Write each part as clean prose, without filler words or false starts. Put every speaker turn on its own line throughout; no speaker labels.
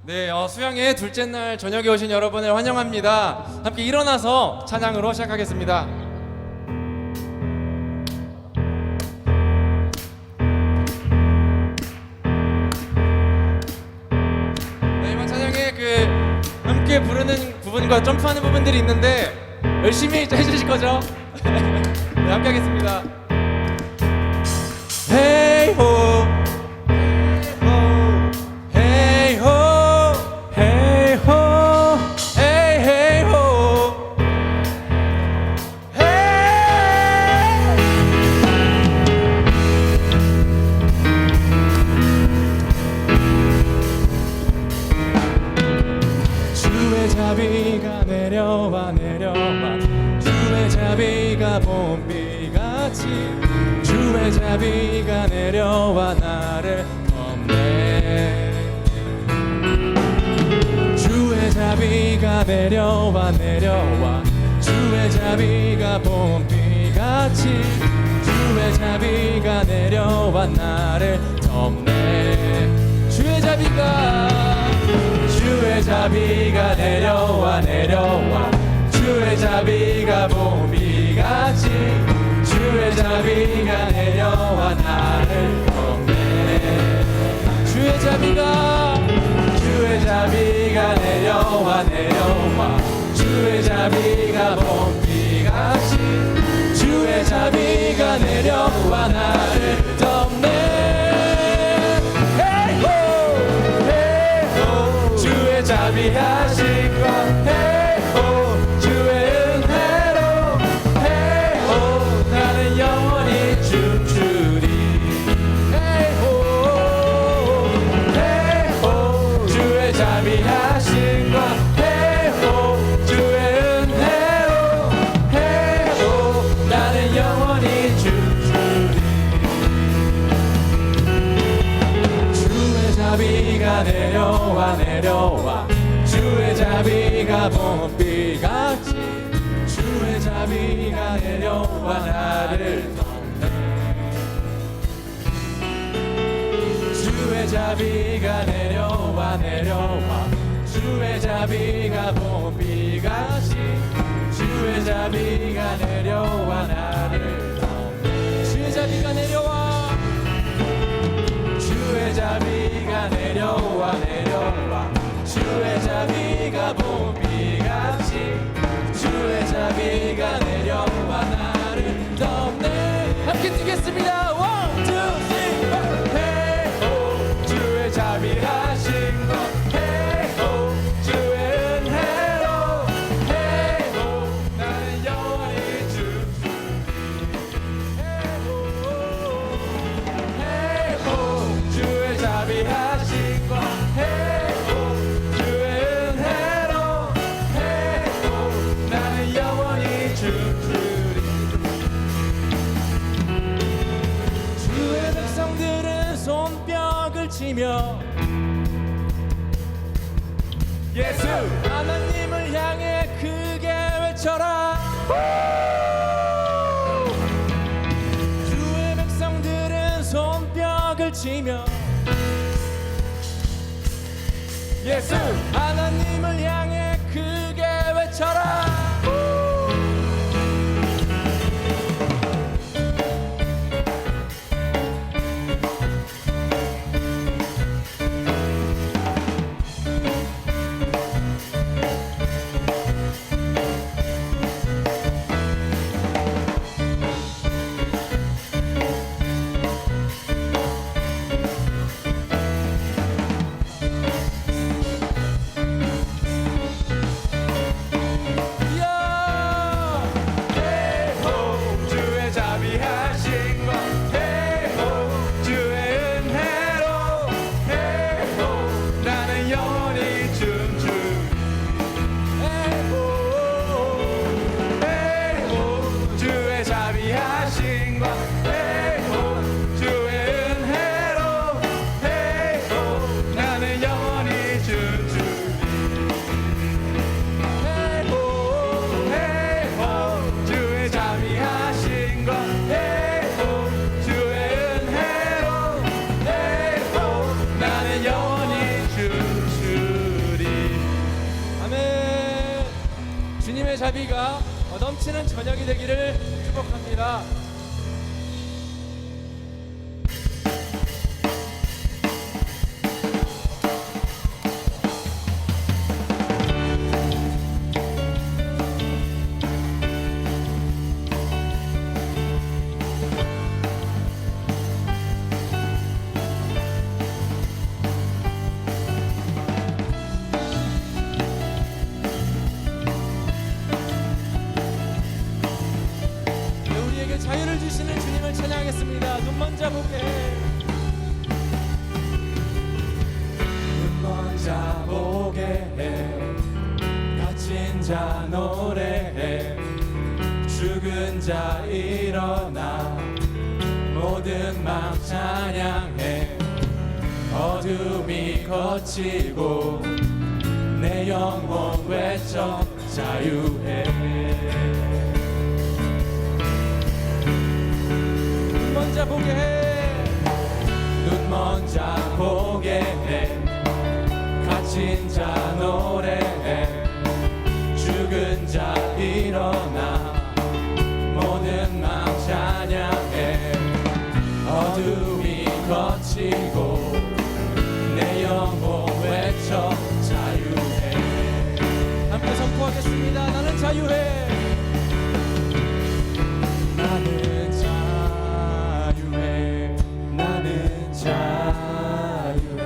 네, 수양의 둘째 날 저녁에 오신 여러분을 환영합니다. 함께 일어나서 찬양으로 시작하겠습니다. 네, 이번 찬양에 함께 부르는 부분과 점프하는 부분들이 있는데 열심히 해주실 거죠? 네, 함께 하겠습니다. Hey ho. 자비가 내려와 내려와 주의 자비가 봄비같이 주의 자비가 내려와 나를 덮네 주의 자비가 내려와 내려와 주의 자비가 봄비같이 주의 자비가 내려와 나를 덮네 주의 자비가 내려와 내려와 주의 자비가 봄비같이 주의 자비가 내려와 나를 덮네 주의 자비가 내려와 내려와 주의 자비가 봄비같이 주의 자비가 내려와 나를 덮네 자비하신 것 헤이호 주의 은혜로 헤이호 나는 영원히 춤추리 헤이호 헤이호 주의 자비하신 것 헤이호 주의 은혜로 헤이호 나는 영원히 춤추리 주의 자비가 내려와 내려와 주의 자비가 봄비같이 주의 자비가 내려와 나를 덮네 주의 자비가 내려와 내려와 주의 자비가 봄비같이 주의 자비가 내려와 나를 덮네 주의 자비가 내려와 주의 자비가 내려와 내려와 주의 자비가 봄비같이 주의 자비가 내려와 나를 덮네 함께 뛰겠습니다. One, two, three, four. 헤이호 주의 자비하신 것 헤이호 주의 은혜로 헤이호 나는 영원히 춤추리 헤이호 주의 자비하신 것 주의 백성들은 손뼉을 치며 예수 하나님을 향해 크게 외쳐라 주의 백성들은 손뼉을 치며 예수 하나님을 향해 크게 외쳐라 자비가 넘치는 저녁이 되기를 축복합니다. 자유를 주시는 주님을 찬양하겠습니다. 눈 먼저 보게, 눈 먼저 보게, 갇힌 자 노래해, 죽은 자 일어나, 모든 맘 찬양해. 어둠이 걷히고 내 영혼 외쳐 자유해. 눈 먼저 보게 해, 눈 먼저 보게 해, 갇힌 자 노래해, 죽은 자 일어나, 모든 맘 찬양해. 어둠이 걷히고 내 영혼 외쳐 자유해. 함께 선포하겠습니다. 나는 자유해. 나는 자유해. 나는 자유해.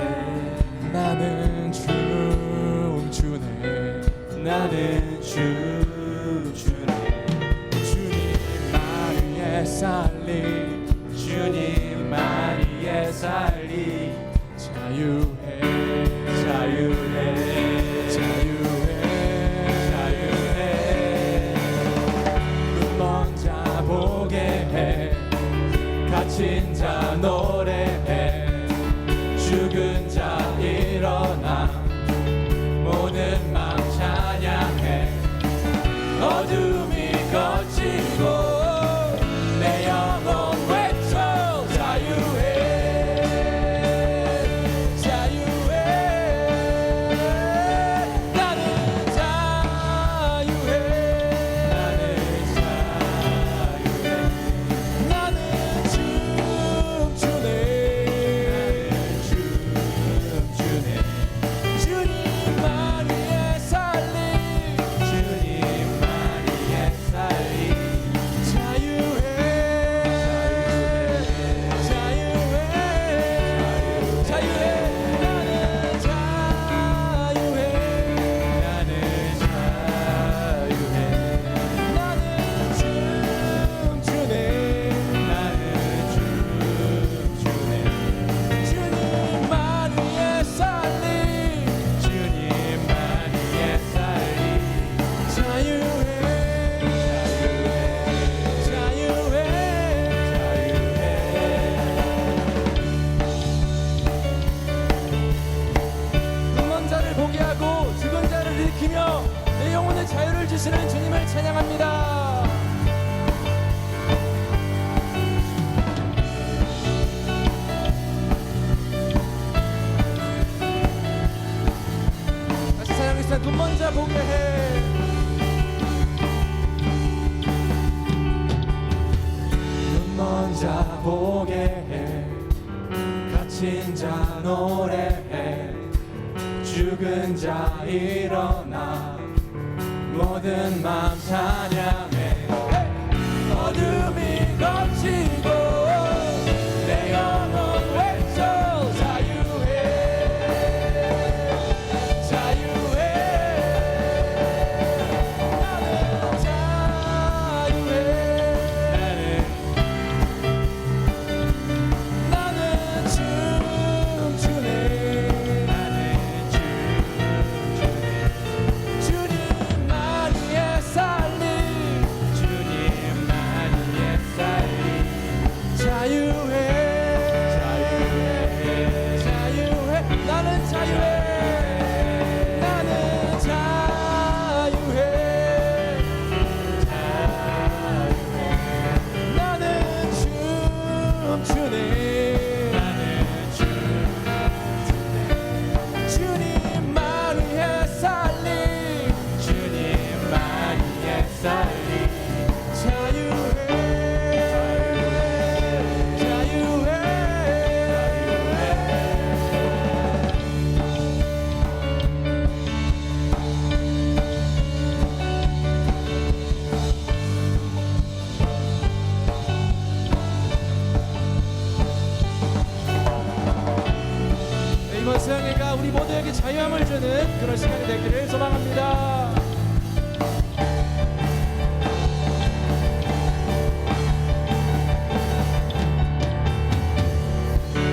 나는 춤추네. 나는 춤추네. 주님 위에 살리, 주님만 위에 살리. 자유해, 자유해, 자유해, 자유해. 눈 먼저 보게 해, 갇힌 자 노래해, 죽은 자 일어나, 모든 맘 찬양해. 어둠이 걷히고 내 영혼 외쳐 자유해, 자유해. 나는 자유해. 나는 자유해. 나는 춤추네. 나는 춤추네. 주님만 위에 살리, 주님만 위에 살리. 자유해, 자유해, 자유해. 나는 자유해. 나는 자유해. 나는 춤추네. 나는 춤추네. 주님만 위에 살리, 주님만 위에 살리. 자유해, 자유해, 자유해. 눈먼 자를 보게 하고 죽은 자를 일으키며 내 영혼의 자유를 주시는 주님을 찬양합니다. 다시 찬양하겠습니다. 눈 먼저 보게 해. 눈 먼저 보게 해, 갇힌 자 노래해, 죽은 자 일어나, 모든 맘 찬양해. 어둠이 걷히고 내 영혼 외쳐 자유해, 자유해. 나는 자유해. 나는 춤추네. 나는 춤추네. 주님만 위에 살리, 주님만 위에 살리. 힐링함을 주는 그런 시간이 되기를 소망합니다.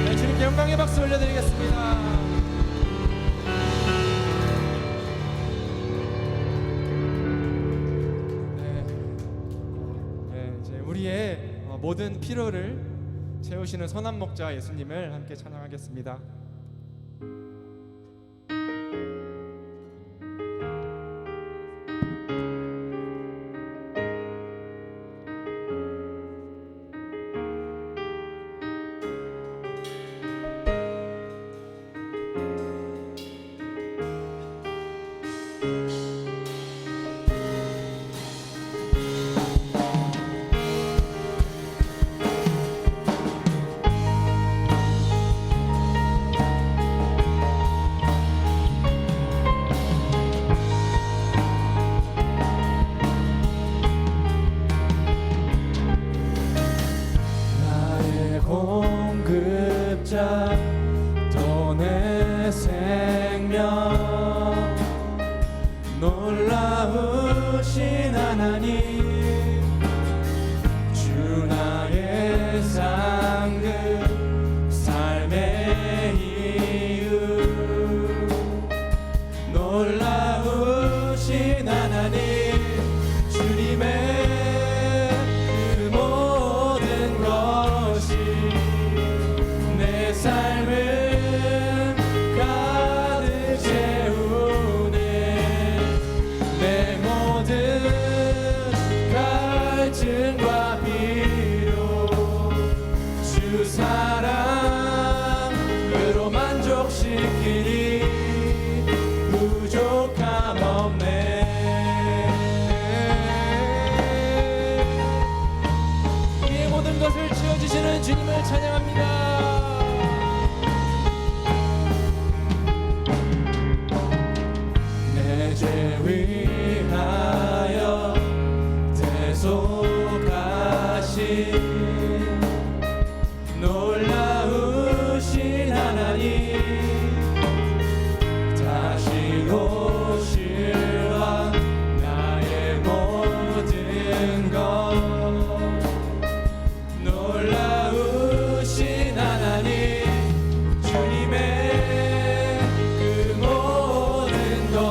네, 주님께 영광의 박수 올려드리겠습니다. 이제 우리의 모든 필요를 채우시는 선한 목자 예수님을 함께 찬양하겠습니다. 공급자 또 내 생명 놀라우신 하나님 주 나의 상급 삶의 이유 놀라우신 하나님 주님의 그 모든 것이 내 삶을 가득 채우네 내 모든 갈증과 비료 주 사랑으로 만족시키니 부족함 없네 우리의 모든 것을 채워주시는 주님을 찬양합니다. 죄 위하여 대속하신 놀라우신 하나님 다시 오실 왕 나의 모든 것 놀라우신 하나님 주님의 그 모든 것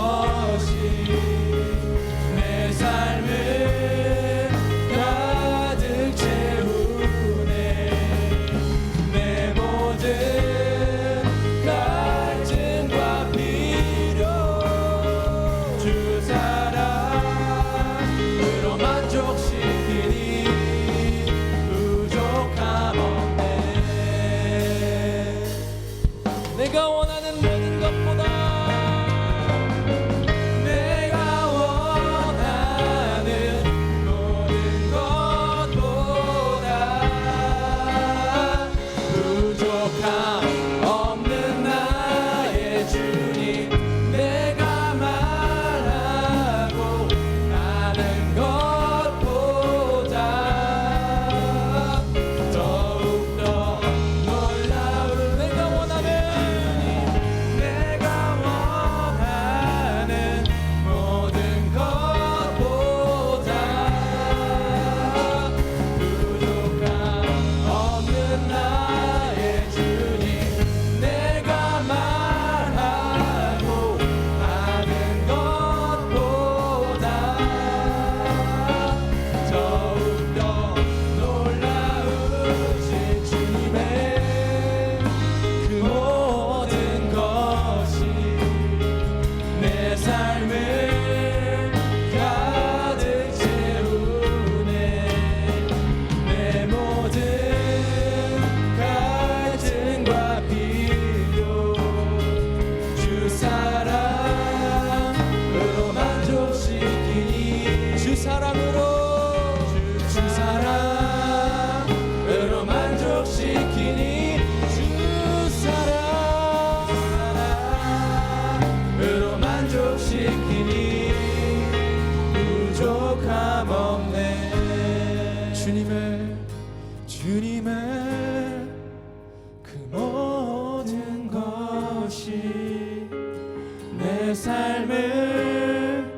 내 삶을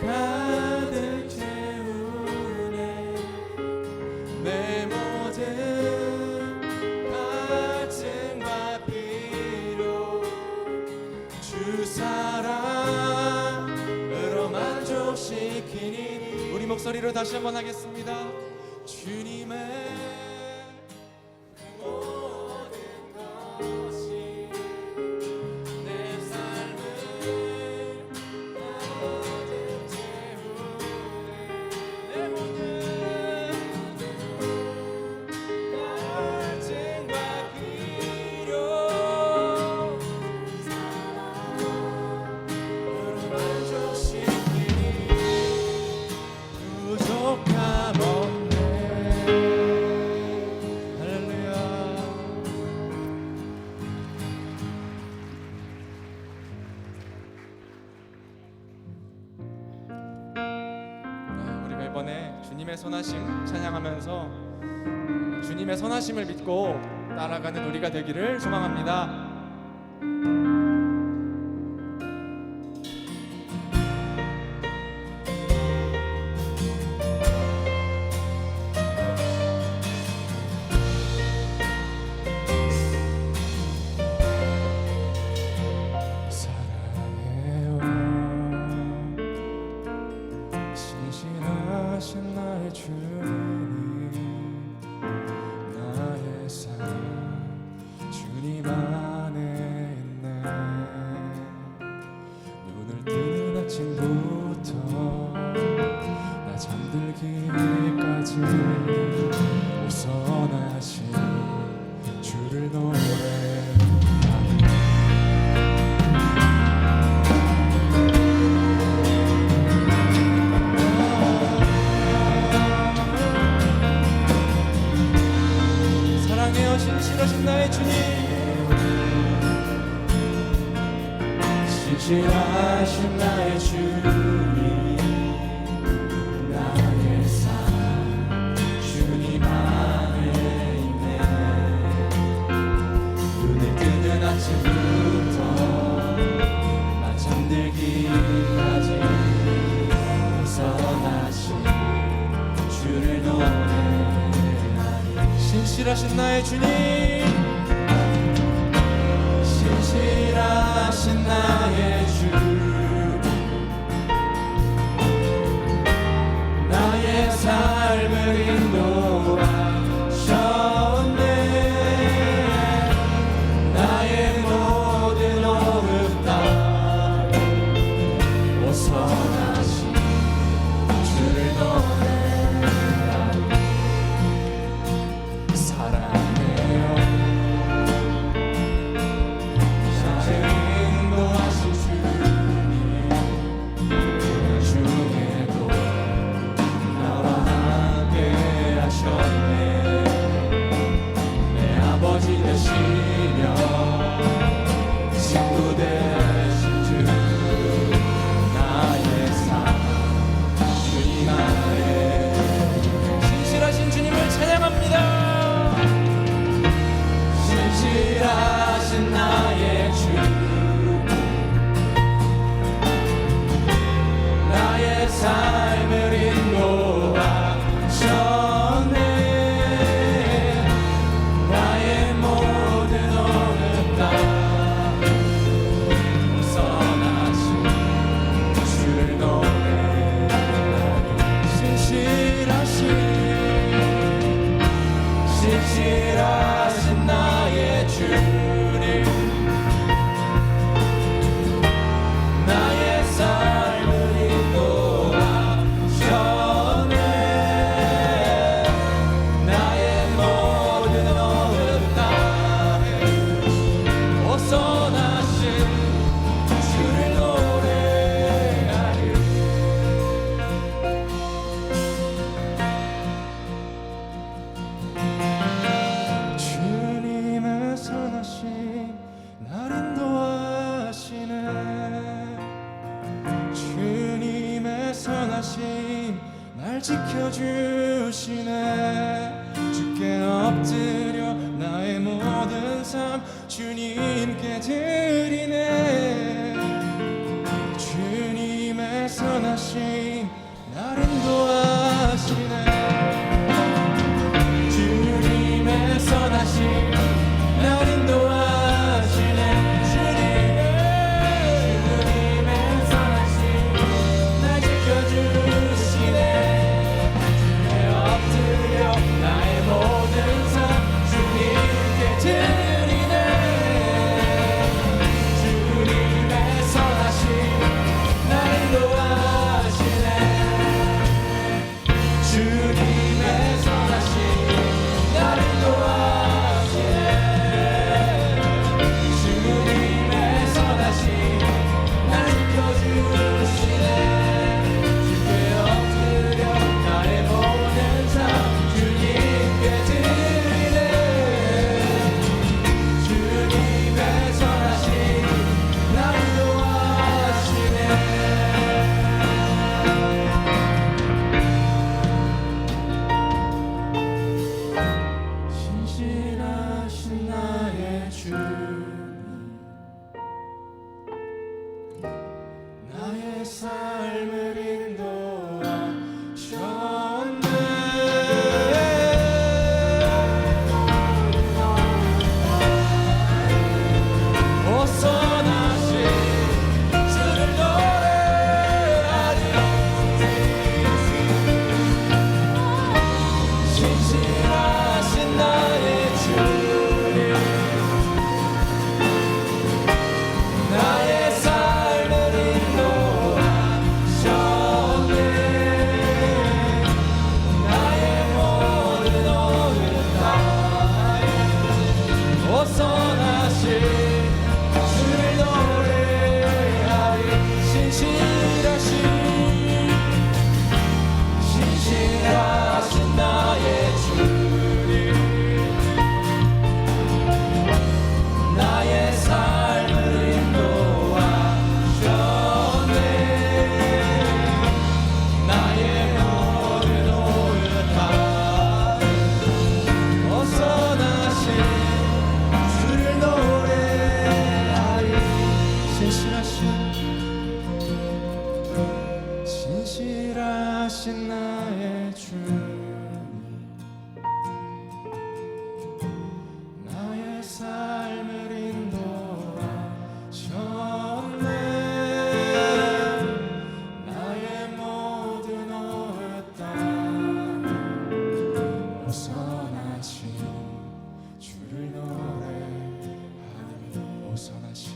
가득 채우네. 내 모든 갈증과 필요 주 사랑으로 만족시키니. 우리 목소리로 다시 한번 하겠습니다. 주님의 이번에 주님의 선하심 찬양하면서 주님의 선하심을 믿고 따라가는 우리가 되기를 소망합니다. 신실하신 나의 주님, 나의 삶 주님 안에 있네. 눈을 뜨는 아침부터 나 잠들기까지 오선하신 주를 노래하네. 신실하신 나의 주님, 신실하신 나의 주님, 나의 삶 주님 안에 있네. 눈을 뜨는 아침부터 나 잠들기까지 선하신 주를 노래하니. 신실하신 나의 주님, 신실하신 나의 주, 나의 삶을 인도하셨네. 나의 모든 어렵다 오선하신 주를 노래하니. 사랑해요 신실하신 나의 주님, 나의 삶을 인도하셨네. 나의 모든 어려움 땅에 오선하신 주를 노래하리. 주님의 선하심 날 인도하시네. 주님의 선하심 날 지켜주시네. 주께 엎드려 나의 모든 삶 주님께 드리네. 선하신 나를 인도하시네. 주님의 선하신 나를 인도하시네. 주님의 선하신 날 지켜주시네. 주에 엎드려 나의 모든 삶 주님께 드리네. 주님의 선하신 나를 인도하시네. 주님의 선하신 나를 인도하시네. 주님의 선하신 날 지켜주시네. 주께 엎드려 나의 모든 삶 주님께 드리네. 주님의 선하신 날 인도하시네. 신실하신 나의 주님, 나의 삶을 인도하셨네. 오 선하신 주를 노래하리. 신실하신 나의 주님, 나의 삶을 인도하셨네. 나의 모든 오늘 다해 오 선하신 주를 노래하리. 신실하신 나의 주님, 나의 삶을 인도하셨네. 나의 모든 오늘 다해 오 선하신 주를 노래하리. 신실하신 나의 주님, 나의 삶을 인도하셨네. 나의 모든 오해 땅 오 선하신 주를 노래하리. 오 선하신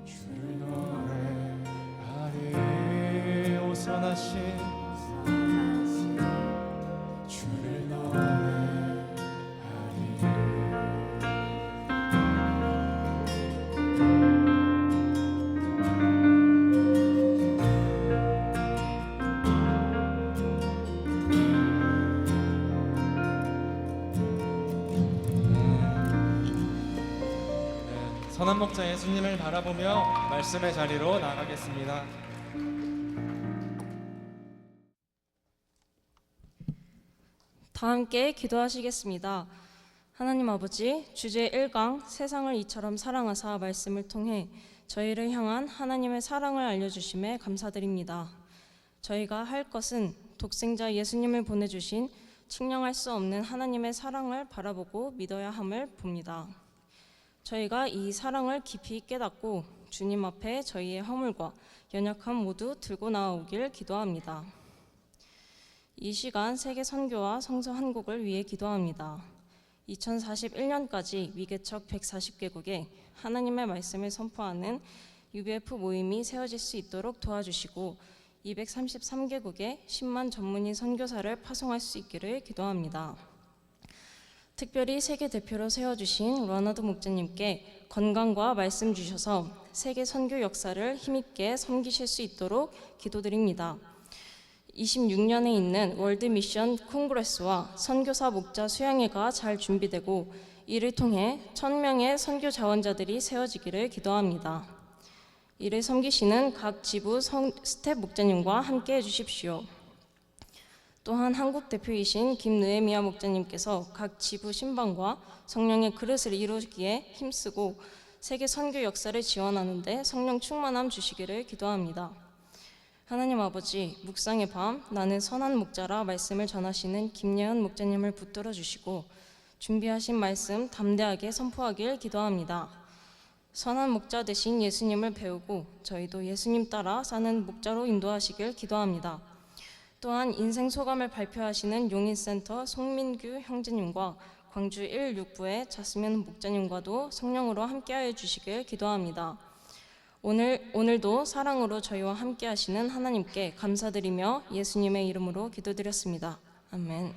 주를 노래하리. 오 선하신 주를 노래하리. 선한 목자 예수님을 바라보며 말씀의 자리로 나가겠습니다.
다 함께 기도하시겠습니다. 하나님 아버지, 주제 1강 세상을 이처럼 사랑하사 말씀을 통해 저희를 향한 하나님의 사랑을 알려주심에 감사드립니다. 저희가 할 것은 독생자 예수님을 보내주신 측량할 수 없는 하나님의 사랑을 바라보고 믿어야 함을 봅니다. 저희가 이 사랑을 깊이 깨닫고 주님 앞에 저희의 허물과 연약함 모두 들고 나오길 기도합니다. 이 시간 세계 선교와 성서 한국을 위해 기도합니다. 2041년까지 위개척 140개국에 하나님의 말씀을 선포하는 UBF 모임이 세워질 수 있도록 도와주시고 233개국에 10만 전문의 선교사를 파송할 수 있기를 기도합니다. 특별히 세계 대표로 세워주신 러나드 목자님께 건강과 말씀 주셔서 세계 선교 역사를 힘있게 섬기실 수 있도록 기도드립니다. 26년에 있는 월드 미션 콩그레스와 선교사 목자 수양회가 잘 준비되고 이를 통해 1000명의 선교 자원자들이 세워지기를 기도합니다. 이를 섬기시는 각 지부 스텝 목자님과 함께 해주십시오. 또한 한국 대표이신 김느에미아 목자님께서 각 지부 신방과 성령의 그릇을 이루기에 힘쓰고 세계 선교 역사를 지원하는 데 성령 충만함 주시기를 기도합니다. 하나님 아버지, 묵상의 밤 나는 선한 목자라 말씀을 전하시는 김예은 목자님을 붙들어 주시고 준비하신 말씀 담대하게 선포하길 기도합니다. 선한 목자 되신 예수님을 배우고 저희도 예수님 따라 사는 목자로 인도하시길 기도합니다. 또한 인생 소감을 발표하시는 용인센터 송민규 형제님과 광주 169의 자스민 목자님과도 성령으로 함께하여 주시길 기도합니다. 오늘도 사랑으로 저희와 함께하시는 하나님께 감사드리며 예수님의 이름으로 기도드렸습니다. 아멘.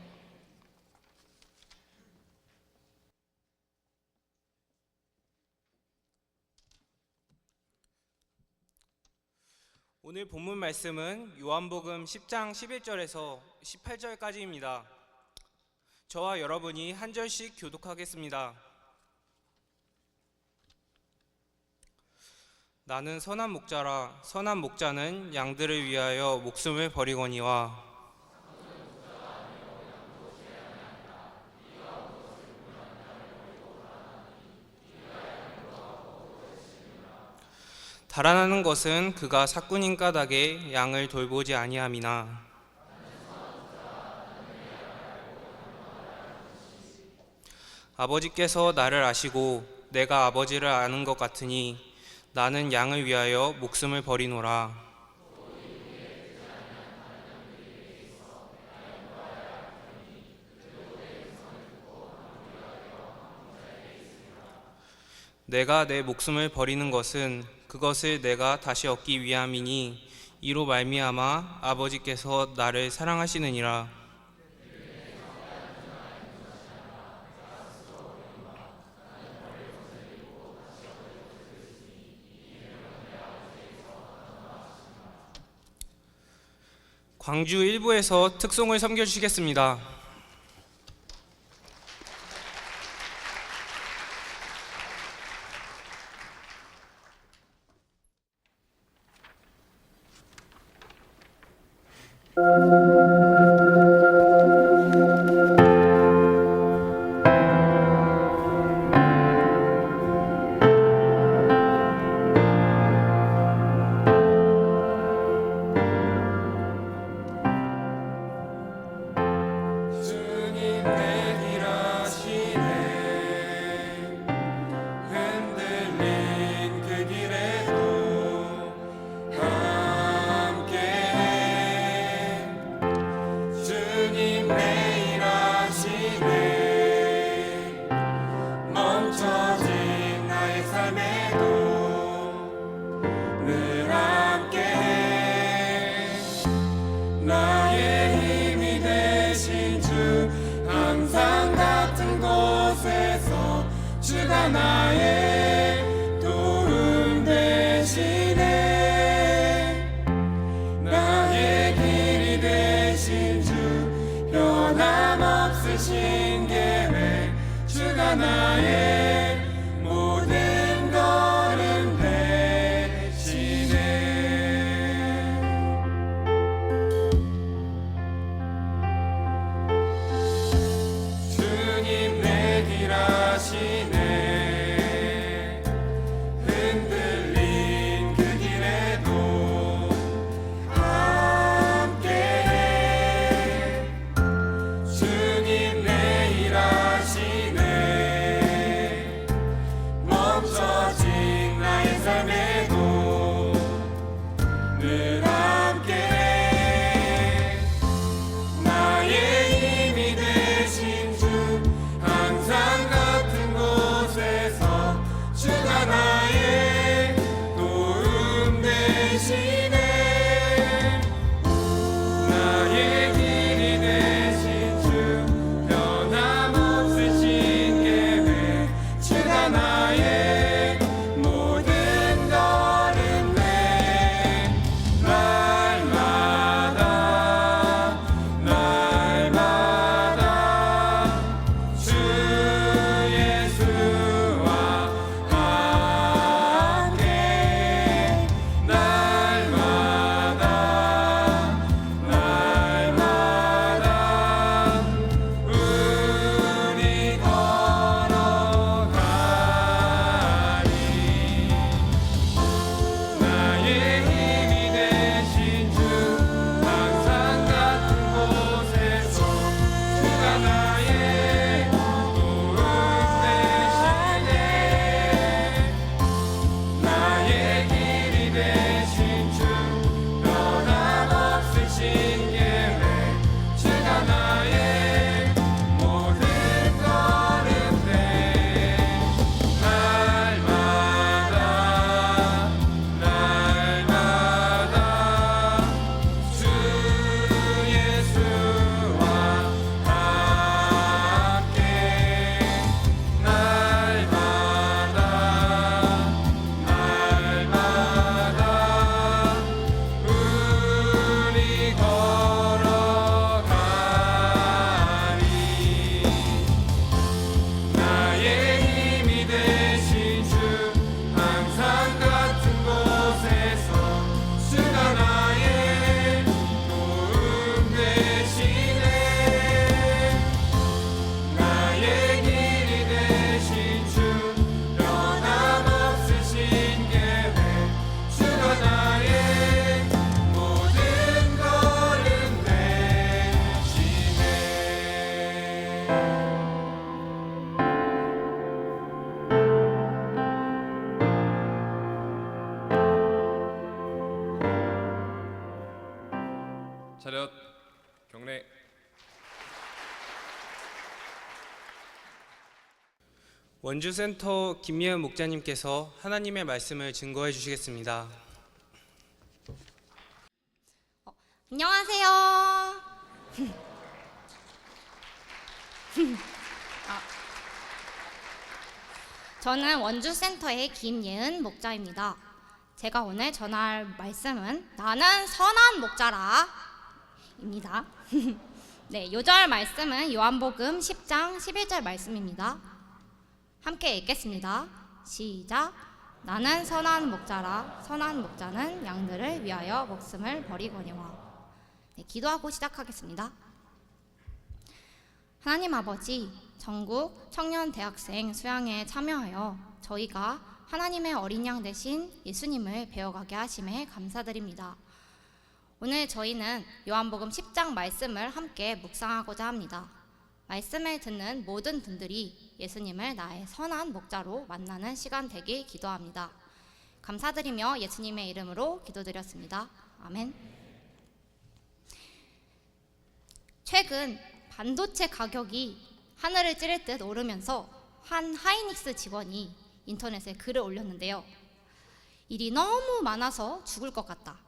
오늘 본문 말씀은 요한복음 10장 11절에서 18절까지입니다. 저와 여러분이 한 절씩 교독하겠습니다. 나는 선한 목자라. 선한 목자는 양들을 위하여 목숨을 버리거니와 달아나는 것은 그가 삭군인 까닭에 양을 돌보지 아니함이나 아버지께서 나를 아시고 내가 아버지를 아는 것 같으니 나는 양을 위하여 목숨을 버리노라. 내가 내 목숨을 버리는 것은 그것을 내가 다시 얻기 위함이니 이로 말미암아 아버지께서 나를 사랑하시느니라. 광주 일부에서 특송을 섬겨주시겠습니다.
차렷 경례.
원주센터 김예은 목자님께서 하나님의 말씀을 증거해 주시겠습니다.
안녕하세요. 저는 원주센터의 김예은 목자입니다. 제가 오늘 전할 말씀은 나는 선한 목자라 입니다. 네, 요절 말씀은 요한복음 10장 11절 말씀입니다. 함께 읽겠습니다. 시작. 나는 선한 목자라. 선한 목자는 양들을 위하여 목숨을 버리거니와. 네, 기도하고 시작하겠습니다. 하나님 아버지, 전국 청년 대학생 수양회에 참여하여 저희가 하나님의 어린 양 되신 예수님을 배워가게 하심에 감사드립니다. 오늘 저희는 요한복음 10장 말씀을 함께 묵상하고자 합니다. 말씀을 듣는 모든 분들이 예수님을 나의 선한 목자로 만나는 시간 되길 기도합니다. 감사드리며 예수님의 이름으로 기도드렸습니다. 아멘. 최근 반도체 가격이 하늘을 찌를 듯 오르면서 한 하이닉스 직원이 인터넷에 글을 올렸는데요. 일이 너무 많아서 죽을 것 같다.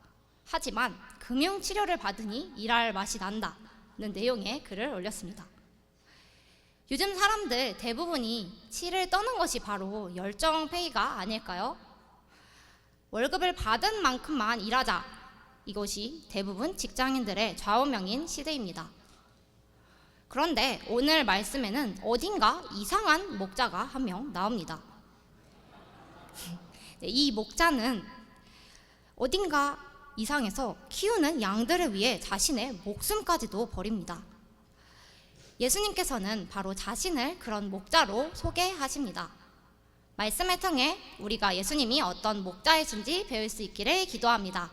하지만 금융치료를 받으니 일할 맛이 난다는 내용의 글을 올렸습니다. 요즘 사람들 대부분이 치를 떠는 것이 바로 열정페이가 아닐까요? 월급을 받은 만큼만 일하자. 이것이 대부분 직장인들의 좌우명인 시대입니다. 그런데 오늘 말씀에는 어딘가 이상한 목자가 한 명 나옵니다. 이 목자는 어딘가 이상해서 키우는 양들을 위해 자신의 목숨까지도 버립니다. 예수님께서는 바로 자신을 그런 목자로 소개하십니다. 말씀을 통해 우리가 예수님이 어떤 목자이신지 배울 수 있기를 기도합니다.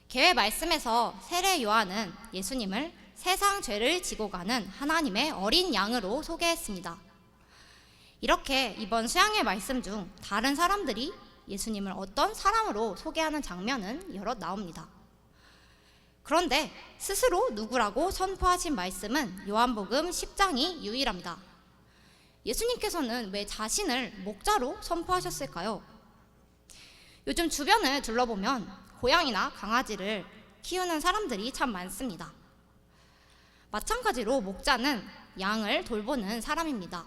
계회 말씀에서 세례 요한은 예수님을 세상 죄를 지고 가는 하나님의 어린 양으로 소개했습니다. 이렇게 이번 수양의 말씀 중 다른 사람들이 예수님을 어떤 사람으로 소개하는 장면은 여러 나옵니다. 그런데 스스로 누구라고 선포하신 말씀은 요한복음 10장이 유일합니다. 예수님께서는 왜 자신을 목자로 선포하셨을까요? 요즘 주변을 둘러보면 고양이나 강아지를 키우는 사람들이 참 많습니다. 마찬가지로 목자는 양을 돌보는 사람입니다.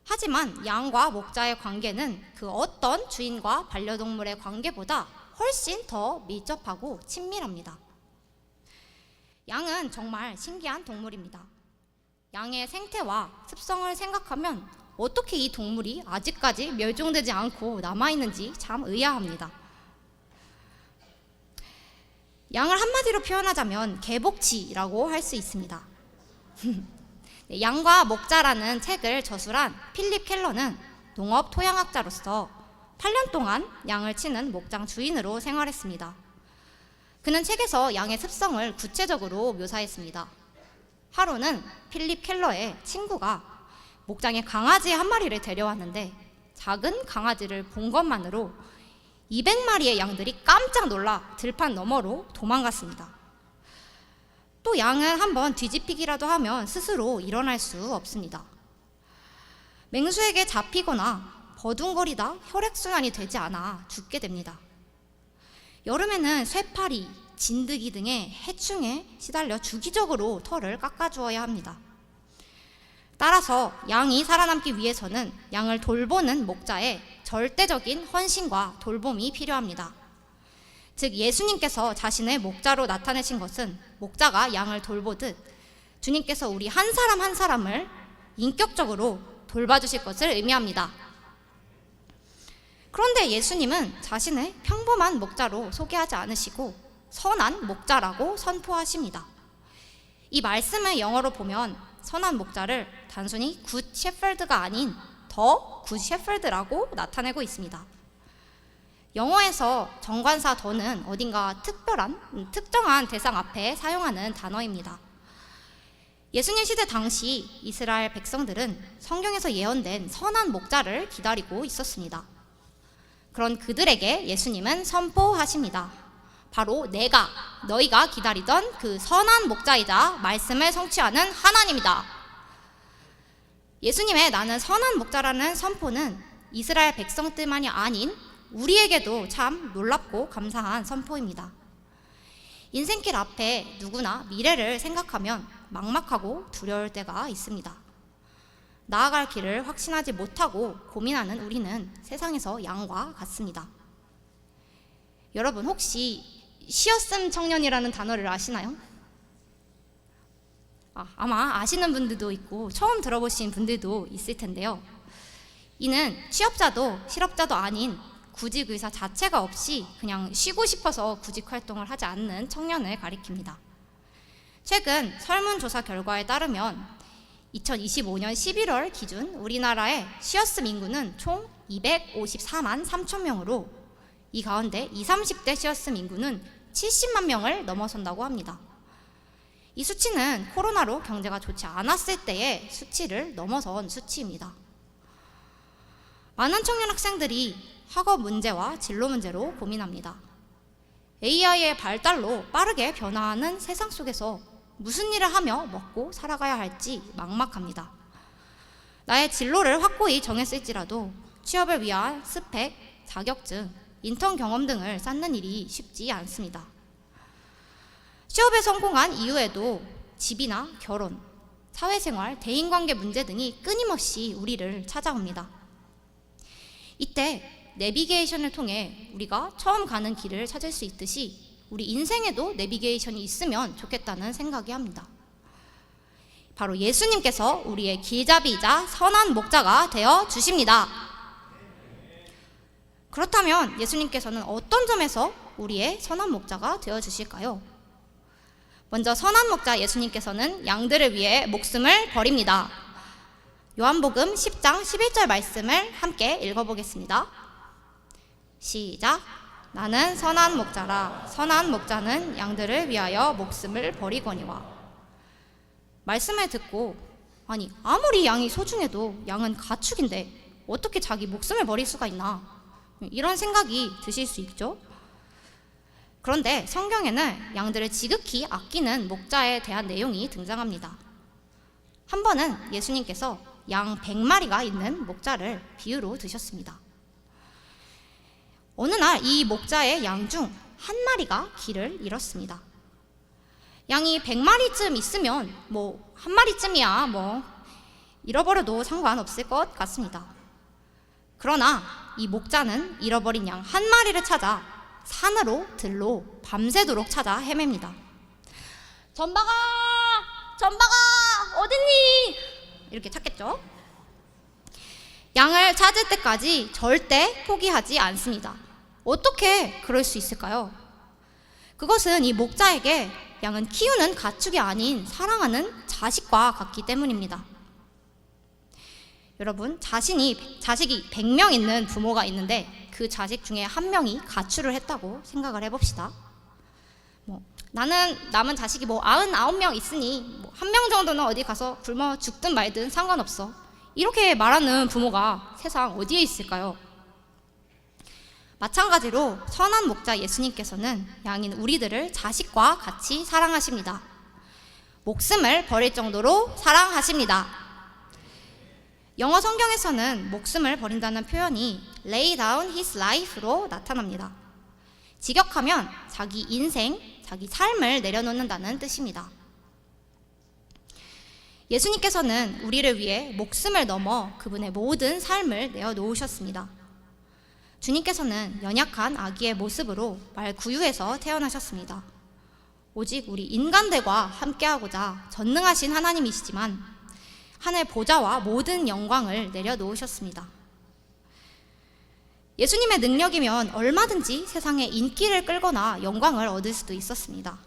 하지만 양과 목자의 관계는 그 어떤 주인과 반려동물의 관계보다 훨씬 더 밀접하고 친밀합니다. 양은 정말 신기한 동물입니다. 양의 생태와 습성을 생각하면 어떻게 이 동물이 아직까지 멸종되지 않고 남아있는지 참 의아합니다. 양을 한마디로 표현하자면 개복치라고 할 수 있습니다. 양과 목자라는 책을 저술한 필립 켈러는 농업 토양학자로서 8년 동안 양을 치는 목장 주인으로 생활했습니다. 그는 책에서 양의 습성을 구체적으로 묘사했습니다. 하루는 필립 켈러의 친구가 목장에 강아지 한 마리를 데려왔는데 작은 강아지를 본 것만으로 200마리의 양들이 깜짝 놀라 들판 너머로 도망갔습니다. 또 양은 한번 뒤집히기라도 하면 스스로 일어날 수 없습니다. 맹수에게 잡히거나 버둥거리다 혈액순환이 되지 않아 죽게 됩니다. 여름에는 쇠파리, 진드기 등의 해충에 시달려 주기적으로 털을 깎아주어야 합니다. 따라서 양이 살아남기 위해서는 양을 돌보는 목자의 절대적인 헌신과 돌봄이 필요합니다. 즉 예수님께서 자신의 목자로 나타내신 것은 목자가 양을 돌보듯 주님께서 우리 한 사람 한 사람을 인격적으로 돌봐주실 것을 의미합니다. 그런데 예수님은 자신을 평범한 목자로 소개하지 않으시고 선한 목자라고 선포하십니다. 이 말씀을 영어로 보면 선한 목자를 단순히 굿 셰퍼드가 아닌 더 굿 셰퍼드라고 나타내고 있습니다. 영어에서 정관사 더는 어딘가 특정한 대상 앞에 사용하는 단어입니다. 예수님 시대 당시 이스라엘 백성들은 성경에서 예언된 선한 목자를 기다리고 있었습니다. 그런 그들에게 예수님은 선포하십니다. 바로 너희가 기다리던 그 선한 목자이자 말씀을 성취하는 하나님이다. 예수님의 나는 선한 목자라는 선포는 이스라엘 백성들만이 아닌 우리에게도 참 놀랍고 감사한 선포입니다. 인생길 앞에 누구나 미래를 생각하면 막막하고 두려울 때가 있습니다. 나아갈 길을 확신하지 못하고 고민하는 우리는 세상에서 양과 같습니다. 여러분 혹시 쉬었음 청년이라는 단어를 아시나요? 아마 아시는 분들도 있고 처음 들어보신 분들도 있을 텐데요. 이는 취업자도 실업자도 아닌 구직 의사 자체가 없이 그냥 쉬고 싶어서 구직 활동을 하지 않는 청년을 가리킵니다. 최근 설문조사 결과에 따르면 2025년 11월 기준 우리나라의 쉬었음 인구는 총 254만 3천 명으로 이 가운데 20, 30대 쉬었음 인구는 70만 명을 넘어선다고 합니다. 이 수치는 코로나로 경제가 좋지 않았을 때의 수치를 넘어선 수치입니다. 많은 청년 학생들이 학업 문제와 진로 문제로 고민합니다. AI의 발달로 빠르게 변화하는 세상 속에서 무슨 일을 하며 먹고 살아가야 할지 막막합니다. 나의 진로를 확고히 정했을지라도 취업을 위한 스펙, 자격증, 인턴 경험 등을 쌓는 일이 쉽지 않습니다. 취업에 성공한 이후에도 집이나 결혼, 사회생활, 대인관계 문제 등이 끊임없이 우리를 찾아옵니다. 이때 내비게이션을 통해 우리가 처음 가는 길을 찾을 수 있듯이 우리 인생에도 내비게이션이 있으면 좋겠다는 생각이 합니다. 바로 예수님께서 우리의 길잡이이자 선한 목자가 되어 주십니다. 그렇다면 예수님께서는 어떤 점에서 우리의 선한 목자가 되어 주실까요? 먼저 선한 목자 예수님께서는 양들을 위해 목숨을 버립니다. 요한복음 10장 11절 말씀을 함께 읽어보겠습니다. 시작. 나는 선한 목자라. 선한 목자는 양들을 위하여 목숨을 버리거니와. 말씀을 듣고 아무리 양이 소중해도 양은 가축인데 어떻게 자기 목숨을 버릴 수가 있나, 이런 생각이 드실 수 있죠. 그런데 성경에는 양들을 지극히 아끼는 목자에 대한 내용이 등장합니다. 한 번은 예수님께서 양 100마리가 있는 목자를 비유로 드셨습니다. 어느 날 이 목자의 양 중 한 마리가 길을 잃었습니다. 양이 100마리쯤 있으면 한 마리쯤이야 잃어버려도 상관없을 것 같습니다. 그러나 이 목자는 잃어버린 양 한 마리를 찾아 산으로 들로 밤새도록 찾아 헤맵니다. 전박아 어딨니? 이렇게 찾겠죠. 양을 찾을 때까지 절대 포기하지 않습니다. 어떻게 그럴 수 있을까요? 그것은 이 목자에게 양은 키우는 가축이 아닌 사랑하는 자식과 같기 때문입니다. 여러분, 자식이 100명 있는 부모가 있는데 그 자식 중에 한 명이 가출을 했다고 생각을 해봅시다. 나는 남은 자식이 99명 있으니 한 명 정도는 어디 가서 굶어 죽든 말든 상관없어, 이렇게 말하는 부모가 세상 어디에 있을까요? 마찬가지로 선한 목자 예수님께서는 양인 우리들을 자식과 같이 사랑하십니다. 목숨을 버릴 정도로 사랑하십니다. 영어 성경에서는 목숨을 버린다는 표현이 lay down his life로 나타납니다. 직역하면 자기 인생, 자기 삶을 내려놓는다는 뜻입니다. 예수님께서는 우리를 위해 목숨을 넘어 그분의 모든 삶을 내어놓으셨습니다. 주님께서는 연약한 아기의 모습으로 말구유에서 태어나셨습니다. 오직 우리 인간들과 함께하고자 전능하신 하나님이시지만 하늘 보좌와 모든 영광을 내려놓으셨습니다. 예수님의 능력이면 얼마든지 세상에 인기를 끌거나 영광을 얻을 수도 있었습니다.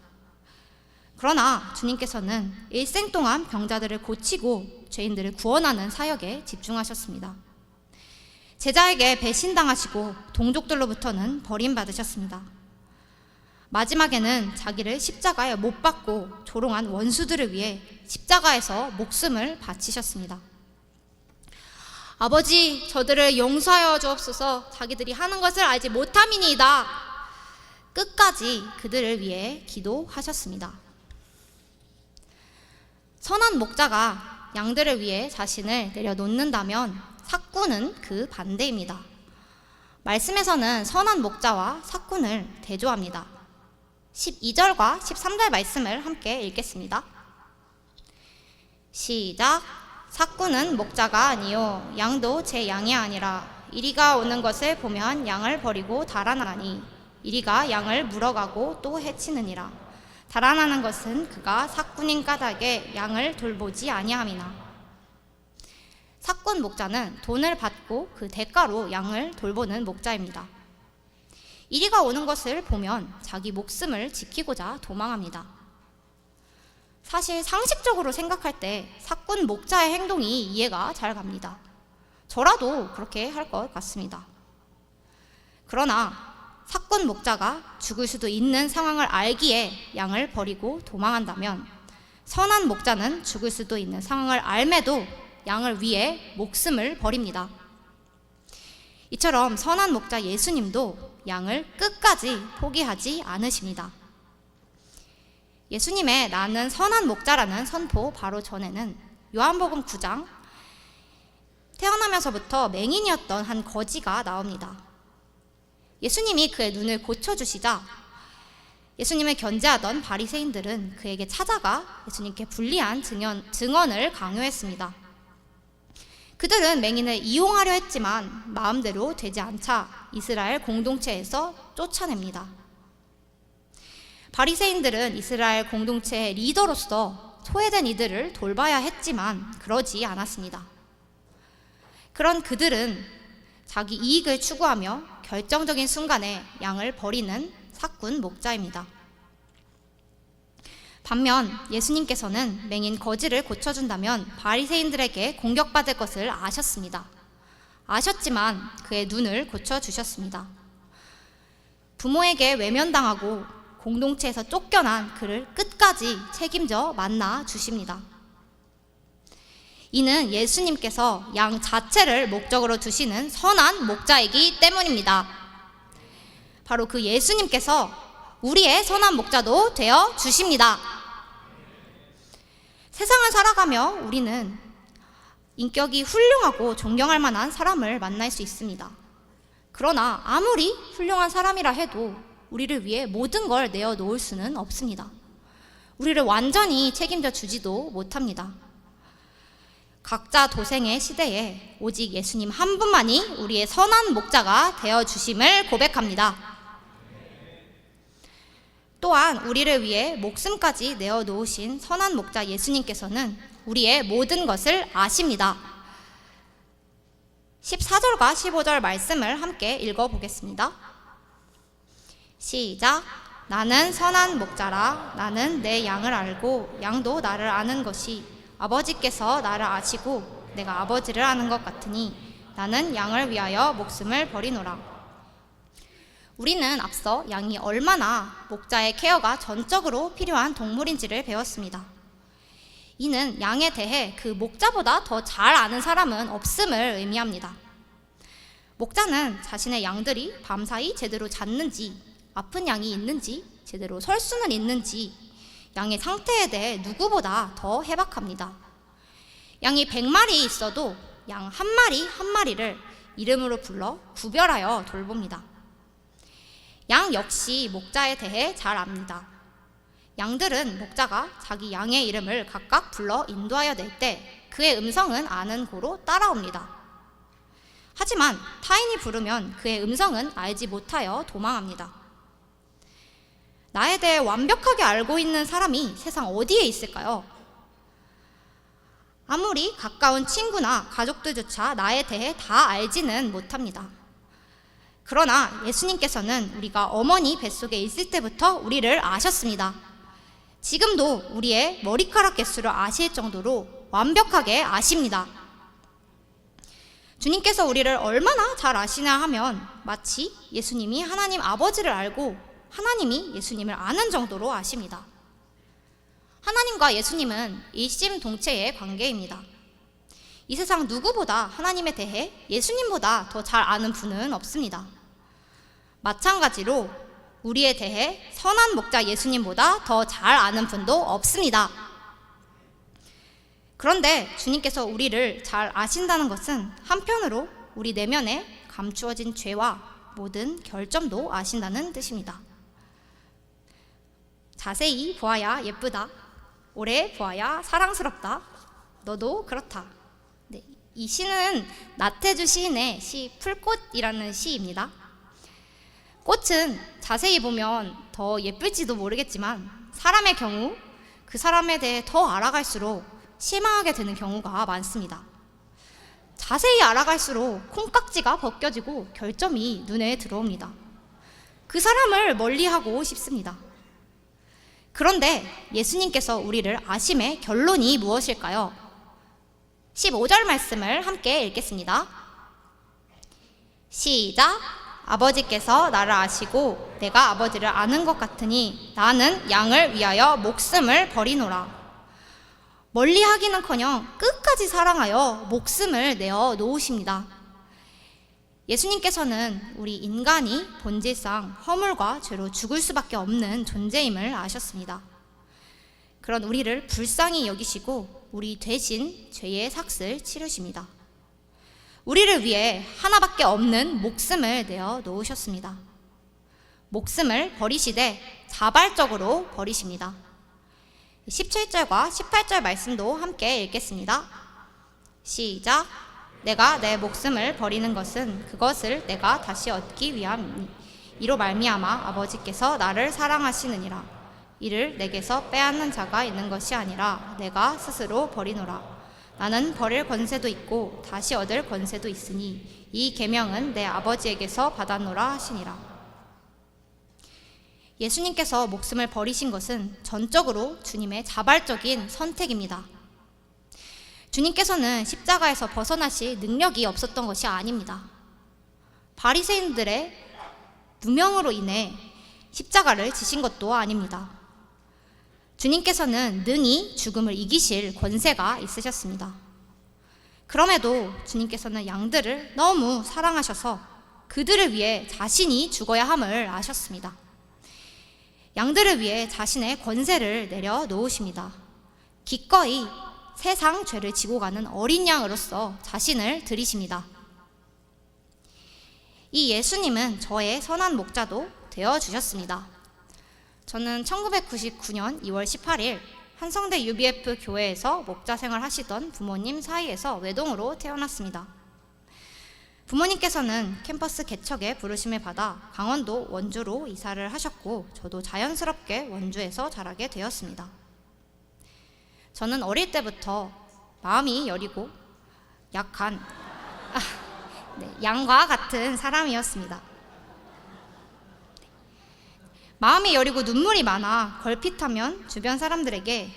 그러나 주님께서는 일생 동안 병자들을 고치고 죄인들을 구원하는 사역에 집중하셨습니다. 제자에게 배신당하시고 동족들로부터는 버림받으셨습니다. 마지막에는 자기를 십자가에 못 박고 조롱한 원수들을 위해 십자가에서 목숨을 바치셨습니다. 아버지, 저들을 용서하여 주옵소서. 자기들이 하는 것을 알지 못함이니이다. 끝까지 그들을 위해 기도하셨습니다. 선한 목자가 양들을 위해 자신을 내려놓는다면 삭군은 그 반대입니다. 말씀에서는 선한 목자와 삭군을 대조합니다. 12절과 13절 말씀을 함께 읽겠습니다. 시작. 삭군은 목자가 아니요 양도 제 양이 아니라 이리가 오는 것을 보면 양을 버리고 달아나니 이리가 양을 물어가고 또 해치느니라. 달아나는 것은 그가 삭군인 까닭에 양을 돌보지 아니함이나. 삭군 목자는 돈을 받고 그 대가로 양을 돌보는 목자입니다. 이리가 오는 것을 보면 자기 목숨을 지키고자 도망합니다. 사실 상식적으로 생각할 때 삭군 목자의 행동이 이해가 잘 갑니다. 저라도 그렇게 할 것 같습니다. 그러나 삭군 목자가 죽을 수도 있는 상황을 알기에 양을 버리고 도망한다면 선한 목자는 죽을 수도 있는 상황을 알매도 양을 위해 목숨을 버립니다. 이처럼 선한 목자 예수님도 양을 끝까지 포기하지 않으십니다. 예수님의 나는 선한 목자라는 선포 바로 전에는 요한복음 9장 태어나면서부터 맹인이었던 한 거지가 나옵니다. 예수님이 그의 눈을 고쳐주시자 예수님을 견제하던 바리새인들은 그에게 찾아가 예수님께 불리한 증언을 강요했습니다. 그들은 맹인을 이용하려 했지만 마음대로 되지 않자 이스라엘 공동체에서 쫓아냅니다. 바리새인들은 이스라엘 공동체의 리더로서 소외된 이들을 돌봐야 했지만 그러지 않았습니다. 그런 그들은 자기 이익을 추구하며 결정적인 순간에 양을 버리는 삭군 목자입니다. 반면 예수님께서는 맹인 거지를 고쳐준다면 바리새인들에게 공격받을 것을 아셨습니다. 아셨지만 그의 눈을 고쳐주셨습니다. 부모에게 외면당하고 공동체에서 쫓겨난 그를 끝까지 책임져 만나 주십니다. 이는 예수님께서 양 자체를 목적으로 두시는 선한 목자이기 때문입니다. 바로 그 예수님께서 우리의 선한 목자도 되어 주십니다. 세상을 살아가며 우리는 인격이 훌륭하고 존경할 만한 사람을 만날 수 있습니다. 그러나 아무리 훌륭한 사람이라 해도 우리를 위해 모든 걸 내어놓을 수는 없습니다. 우리를 완전히 책임져 주지도 못합니다. 각자 도생의 시대에 오직 예수님 한 분만이 우리의 선한 목자가 되어 주심을 고백합니다. 또한 우리를 위해 목숨까지 내어놓으신 선한 목자 예수님께서는 우리의 모든 것을 아십니다. 14절과 15절 말씀을 함께 읽어보겠습니다. 시작. 나는 선한 목자라. 나는 내 양을 알고 양도 나를 아는 것이 아버지께서 나를 아시고 내가 아버지를 아는 것 같으니 나는 양을 위하여 목숨을 버리노라. 우리는 앞서 양이 얼마나 목자의 케어가 전적으로 필요한 동물인지를 배웠습니다. 이는 양에 대해 그 목자보다 더 잘 아는 사람은 없음을 의미합니다. 목자는 자신의 양들이 밤사이 제대로 잤는지, 아픈 양이 있는지, 제대로 설 수는 있는지 양의 상태에 대해 누구보다 더 해박합니다. 양이 100마리 있어도 양 한 마리 한 마리를 이름으로 불러 구별하여 돌봅니다. 양 역시 목자에 대해 잘 압니다. 양들은 목자가 자기 양의 이름을 각각 불러 인도하여 낼 때 그의 음성은 아는 고로 따라옵니다. 하지만 타인이 부르면 그의 음성은 알지 못하여 도망합니다. 나에 대해 완벽하게 알고 있는 사람이 세상 어디에 있을까요? 아무리 가까운 친구나 가족들조차 나에 대해 다 알지는 못합니다. 그러나 예수님께서는 우리가 어머니 뱃속에 있을 때부터 우리를 아셨습니다. 지금도 우리의 머리카락 개수를 아실 정도로 완벽하게 아십니다. 주님께서 우리를 얼마나 잘 아시나 하면 마치 예수님이 하나님 아버지를 알고 하나님이 예수님을 아는 정도로 아십니다. 하나님과 예수님은 일심동체의 관계입니다. 이 세상 누구보다 하나님에 대해 예수님보다 더 잘 아는 분은 없습니다. 마찬가지로 우리에 대해 선한 목자 예수님보다 더 잘 아는 분도 없습니다. 그런데 주님께서 우리를 잘 아신다는 것은 한편으로 우리 내면에 감추어진 죄와 모든 결점도 아신다는 뜻입니다. 자세히 보아야 예쁘다. 오래 보아야 사랑스럽다. 너도 그렇다. 네, 이 시는 나태주 시인의 시 풀꽃이라는 시입니다. 꽃은 자세히 보면 더 예쁠지도 모르겠지만 사람의 경우 그 사람에 대해 더 알아갈수록 실망하게 되는 경우가 많습니다. 자세히 알아갈수록 콩깍지가 벗겨지고 결점이 눈에 들어옵니다. 그 사람을 멀리하고 싶습니다. 그런데 예수님께서 우리를 아심의 결론이 무엇일까요? 15절 말씀을 함께 읽겠습니다. 시작. 아버지께서 나를 아시고 내가 아버지를 아는 것 같으니 나는 양을 위하여 목숨을 버리노라. 멀리하기는커녕 끝까지 사랑하여 목숨을 내어 놓으십니다. 예수님께서는 우리 인간이 본질상 허물과 죄로 죽을 수밖에 없는 존재임을 아셨습니다. 그런 우리를 불쌍히 여기시고 우리 대신 죄의 삭을 치르십니다. 우리를 위해 하나밖에 없는 목숨을 내어 놓으셨습니다. 목숨을 버리시되 자발적으로 버리십니다. 17절과 18절 말씀도 함께 읽겠습니다. 시작. 내가 내 목숨을 버리는 것은 그것을 내가 다시 얻기 위함이니 이로 말미암아 아버지께서 나를 사랑하시느니라. 이를 내게서 빼앗는 자가 있는 것이 아니라 내가 스스로 버리노라. 나는 버릴 권세도 있고 다시 얻을 권세도 있으니 이 계명은 내 아버지에게서 받았노라 하시니라. 예수님께서 목숨을 버리신 것은 전적으로 주님의 자발적인 선택입니다. 주님께서는 십자가에서 벗어나실 능력이 없었던 것이 아닙니다. 바리새인들의 누명으로 인해 십자가를 지신 것도 아닙니다. 주님께서는 능히 죽음을 이기실 권세가 있으셨습니다. 그럼에도 주님께서는 양들을 너무 사랑하셔서 그들을 위해 자신이 죽어야 함을 아셨습니다. 양들을 위해 자신의 권세를 내려놓으십니다. 기꺼이 세상 죄를 지고 가는 어린 양으로서 자신을 드리십니다. 이 예수님은 저의 선한 목자도 되어주셨습니다. 저는 1999년 2월 18일 한성대 UBF 교회에서 목자 생활 하시던 부모님 사이에서 외동으로 태어났습니다. 부모님께서는 캠퍼스 개척에 부르심을 받아 강원도 원주로 이사를 하셨고 저도 자연스럽게 원주에서 자라게 되었습니다. 저는 어릴 때부터 마음이 여리고 약한 양과 같은 사람이었습니다. 마음이 여리고 눈물이 많아 걸핏하면 주변 사람들에게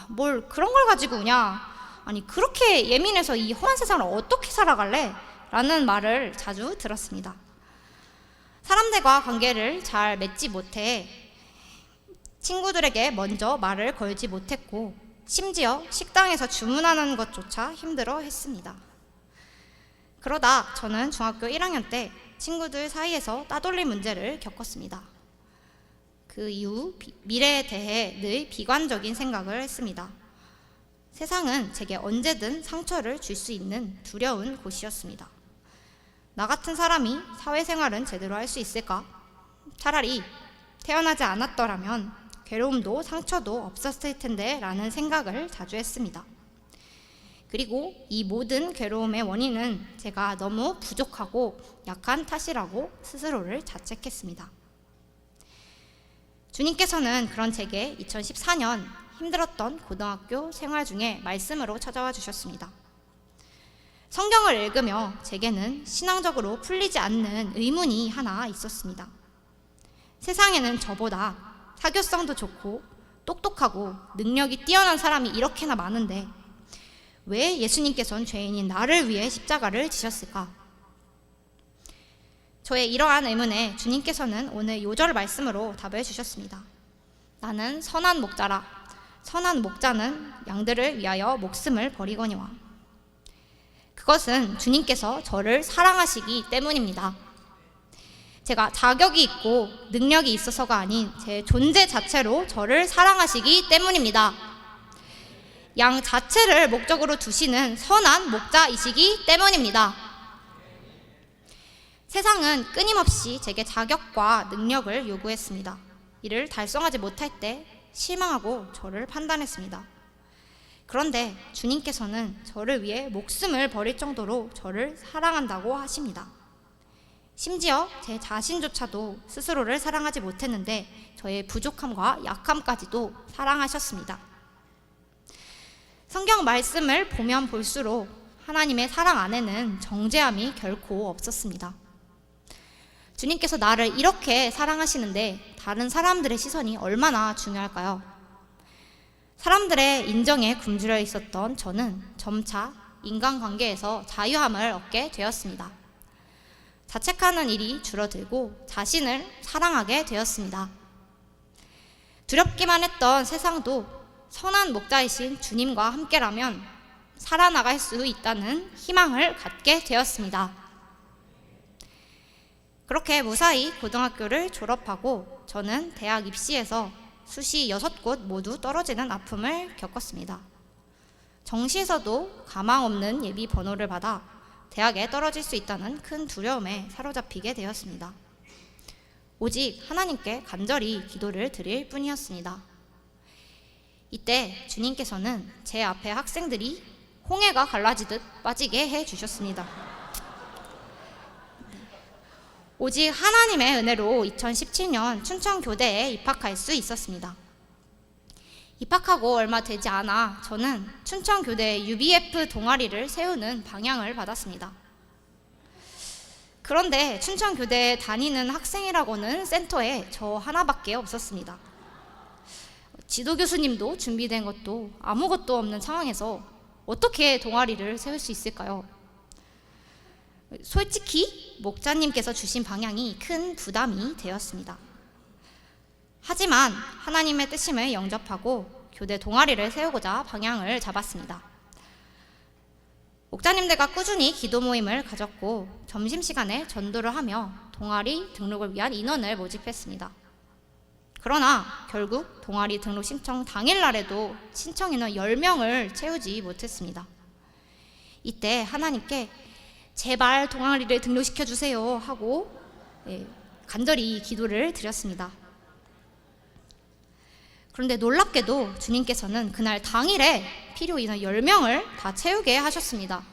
뭘 그런 걸 가지고 우냐, 아니 그렇게 예민해서 이 험한 세상을 어떻게 살아갈래? 라는 말을 자주 들었습니다. 사람들과 관계를 잘 맺지 못해 친구들에게 먼저 말을 걸지 못했고 심지어 식당에서 주문하는 것조차 힘들어 했습니다. 그러다 저는 중학교 1학년 때 친구들 사이에서 따돌림 문제를 겪었습니다. 그 이후 미래에 대해 늘 비관적인 생각을 했습니다. 세상은 제게 언제든 상처를 줄 수 있는 두려운 곳이었습니다. 나 같은 사람이 사회생활은 제대로 할 수 있을까? 차라리 태어나지 않았더라면 괴로움도 상처도 없었을 텐데 라는 생각을 자주 했습니다. 그리고 이 모든 괴로움의 원인은 제가 너무 부족하고 약한 탓이라고 스스로를 자책했습니다. 주님께서는 그런 제게 2014년 힘들었던 고등학교 생활 중에 말씀으로 찾아와 주셨습니다. 성경을 읽으며 제게는 신앙적으로 풀리지 않는 의문이 하나 있었습니다. 세상에는 저보다 사교성도 좋고 똑똑하고 능력이 뛰어난 사람이 이렇게나 많은데 왜 예수님께서는 죄인인 나를 위해 십자가를 지셨을까? 저의 이러한 의문에 주님께서는 오늘 요절 말씀으로 답을 주셨습니다. 나는 선한 목자라. 선한 목자는 양들을 위하여 목숨을 버리거니와. 그것은 주님께서 저를 사랑하시기 때문입니다. 제가 자격이 있고 능력이 있어서가 아닌 제 존재 자체로 저를 사랑하시기 때문입니다. 양 자체를 목적으로 두시는 선한 목자이시기 때문입니다. 세상은 끊임없이 제게 자격과 능력을 요구했습니다. 이를 달성하지 못할 때 실망하고 저를 판단했습니다. 그런데 주님께서는 저를 위해 목숨을 버릴 정도로 저를 사랑한다고 하십니다. 심지어 제 자신조차도 스스로를 사랑하지 못했는데 저의 부족함과 약함까지도 사랑하셨습니다. 성경 말씀을 보면 볼수록 하나님의 사랑 안에는 정죄함이 결코 없었습니다. 주님께서 나를 이렇게 사랑하시는데 다른 사람들의 시선이 얼마나 중요할까요? 사람들의 인정에 굶주려 있었던 저는 점차 인간관계에서 자유함을 얻게 되었습니다. 자책하는 일이 줄어들고 자신을 사랑하게 되었습니다. 두렵기만 했던 세상도 선한 목자이신 주님과 함께라면 살아나갈 수 있다는 희망을 갖게 되었습니다. 그렇게 무사히 고등학교를 졸업하고 저는 대학 입시에서 수시 6곳 모두 떨어지는 아픔을 겪었습니다. 정시에서도 가망 없는 예비 번호를 받아 대학에 떨어질 수 있다는 큰 두려움에 사로잡히게 되었습니다. 오직 하나님께 간절히 기도를 드릴 뿐이었습니다. 이때 주님께서는 제 앞에 학생들이 홍해가 갈라지듯 빠지게 해주셨습니다. 오직 하나님의 은혜로 2017년 춘천교대에 입학할 수 있었습니다. 입학하고 얼마 되지 않아 저는 춘천교대 UBF 동아리를 세우는 방향을 받았습니다. 그런데 춘천교대에 다니는 학생이라고는 센터에 저 하나밖에 없었습니다. 지도교수님도 준비된 것도 아무것도 없는 상황에서 어떻게 동아리를 세울 수 있을까요? 솔직히 목자님께서 주신 방향이 큰 부담이 되었습니다. 하지만 하나님의 뜻임을 영접하고 교대 동아리를 세우고자 방향을 잡았습니다. 목자님들과 꾸준히 기도 모임을 가졌고 점심시간에 전도를 하며 동아리 등록을 위한 인원을 모집했습니다. 그러나 결국 동아리 등록 신청 당일날에도 신청 인원 10명을 채우지 못했습니다. 이때 하나님께 제발 동아리를 등록시켜 주세요 하고 간절히 기도를 드렸습니다. 그런데 놀랍게도 주님께서는 그날 당일에 필요 인원 10명을 다 채우게 하셨습니다.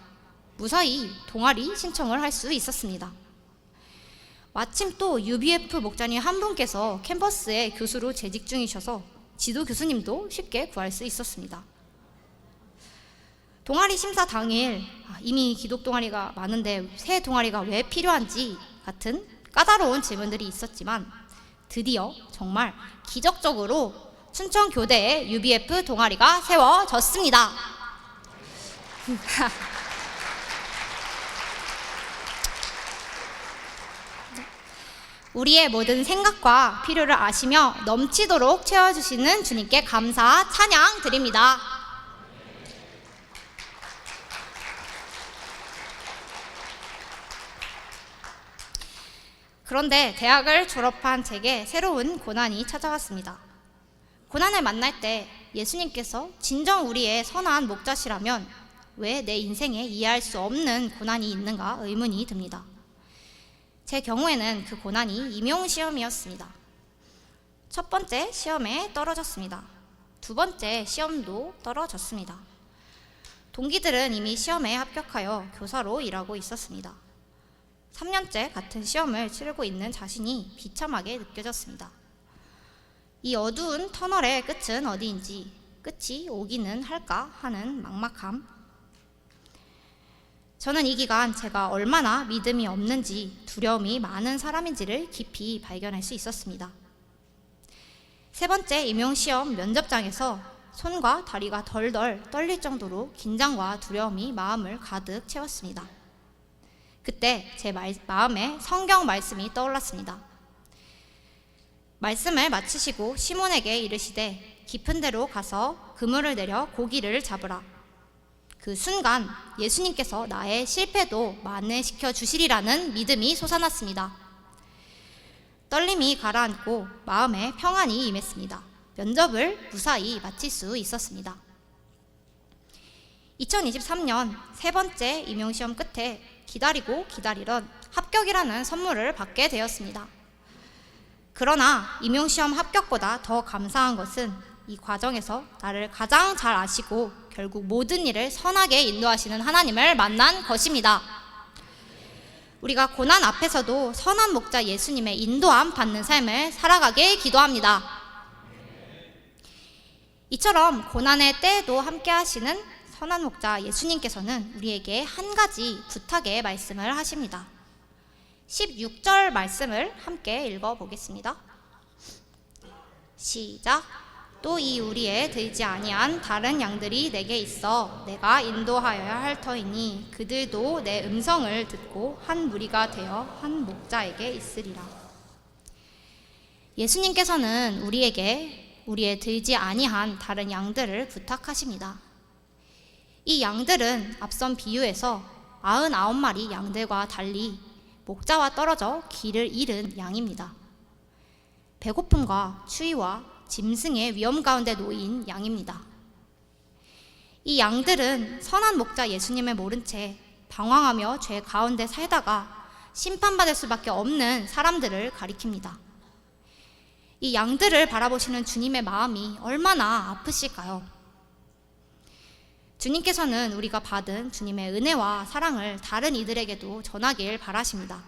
무사히 동아리 신청을 할 수 있었습니다. 마침 또 UBF 목자님 한 분께서 캠퍼스에 교수로 재직 중이셔서 지도 교수님도 쉽게 구할 수 있었습니다. 동아리 심사 당일 이미 기독 동아리가 많은데 새 동아리가 왜 필요한지 같은 까다로운 질문들이 있었지만 드디어 정말 기적적으로 춘천교대에 UBF 동아리가 세워졌습니다. 우리의 모든 생각과 필요를 아시며 넘치도록 채워주시는 주님께 감사 찬양 드립니다. 그런데 대학을 졸업한 제게 새로운 고난이 찾아왔습니다. 고난을 만날 때 예수님께서 진정 우리의 선한 목자시라면 왜 내 인생에 이해할 수 없는 고난이 있는가 의문이 듭니다. 제 경우에는 그 고난이 임용시험이었습니다. 첫 번째 시험에 떨어졌습니다. 두 번째 시험도 떨어졌습니다. 동기들은 이미 시험에 합격하여 교사로 일하고 있었습니다. 3년째 같은 시험을 치르고 있는 자신이 비참하게 느껴졌습니다. 이 어두운 터널의 끝은 어디인지 끝이 오기는 할까 하는 막막함. 저는 이 기간 제가 얼마나 믿음이 없는지 두려움이 많은 사람인지를 깊이 발견할 수 있었습니다. 세 번째 임용시험 면접장에서 손과 다리가 덜덜 떨릴 정도로 긴장과 두려움이 마음을 가득 채웠습니다. 그때 제 마음에 성경 말씀이 떠올랐습니다. 말씀을 마치시고 시몬에게 이르시되 깊은 데로 가서 그물을 내려 고기를 잡으라. 그 순간 예수님께서 나의 실패도 만회시켜 주시리라는 믿음이 솟아났습니다. 떨림이 가라앉고 마음에 평안이 임했습니다. 면접을 무사히 마칠 수 있었습니다. 2023년 세 번째 임용시험 끝에 기다리고 기다리던 합격이라는 선물을 받게 되었습니다. 그러나 임용시험 합격보다 더 감사한 것은 이 과정에서 나를 가장 잘 아시고 결국 모든 일을 선하게 인도하시는 하나님을 만난 것입니다. 우리가 고난 앞에서도 선한 목자 예수님의 인도함 받는 삶을 살아가게 기도합니다. 이처럼 고난의 때에도 함께 하시는 선한 목자 예수님께서는 우리에게 한 가지 부탁의 말씀을 하십니다. 16절 말씀을 함께 읽어보겠습니다. 시작. 또 이 우리에 들지 아니한 다른 양들이 내게 있어 내가 인도하여야 할 터이니 그들도 내 음성을 듣고 한 무리가 되어 한 목자에게 있으리라. 예수님께서는 우리에게 우리의 들지 아니한 다른 양들을 부탁하십니다. 이 양들은 앞선 비유에서 99마리 양들과 달리 목자와 떨어져 길을 잃은 양입니다. 배고픔과 추위와 짐승의 위험 가운데 놓인 양입니다. 이 양들은 선한 목자 예수님을 모른 채 방황하며 죄 가운데 살다가 심판받을 수밖에 없는 사람들을 가리킵니다. 이 양들을 바라보시는 주님의 마음이 얼마나 아프실까요? 주님께서는 우리가 받은 주님의 은혜와 사랑을 다른 이들에게도 전하길 바라십니다.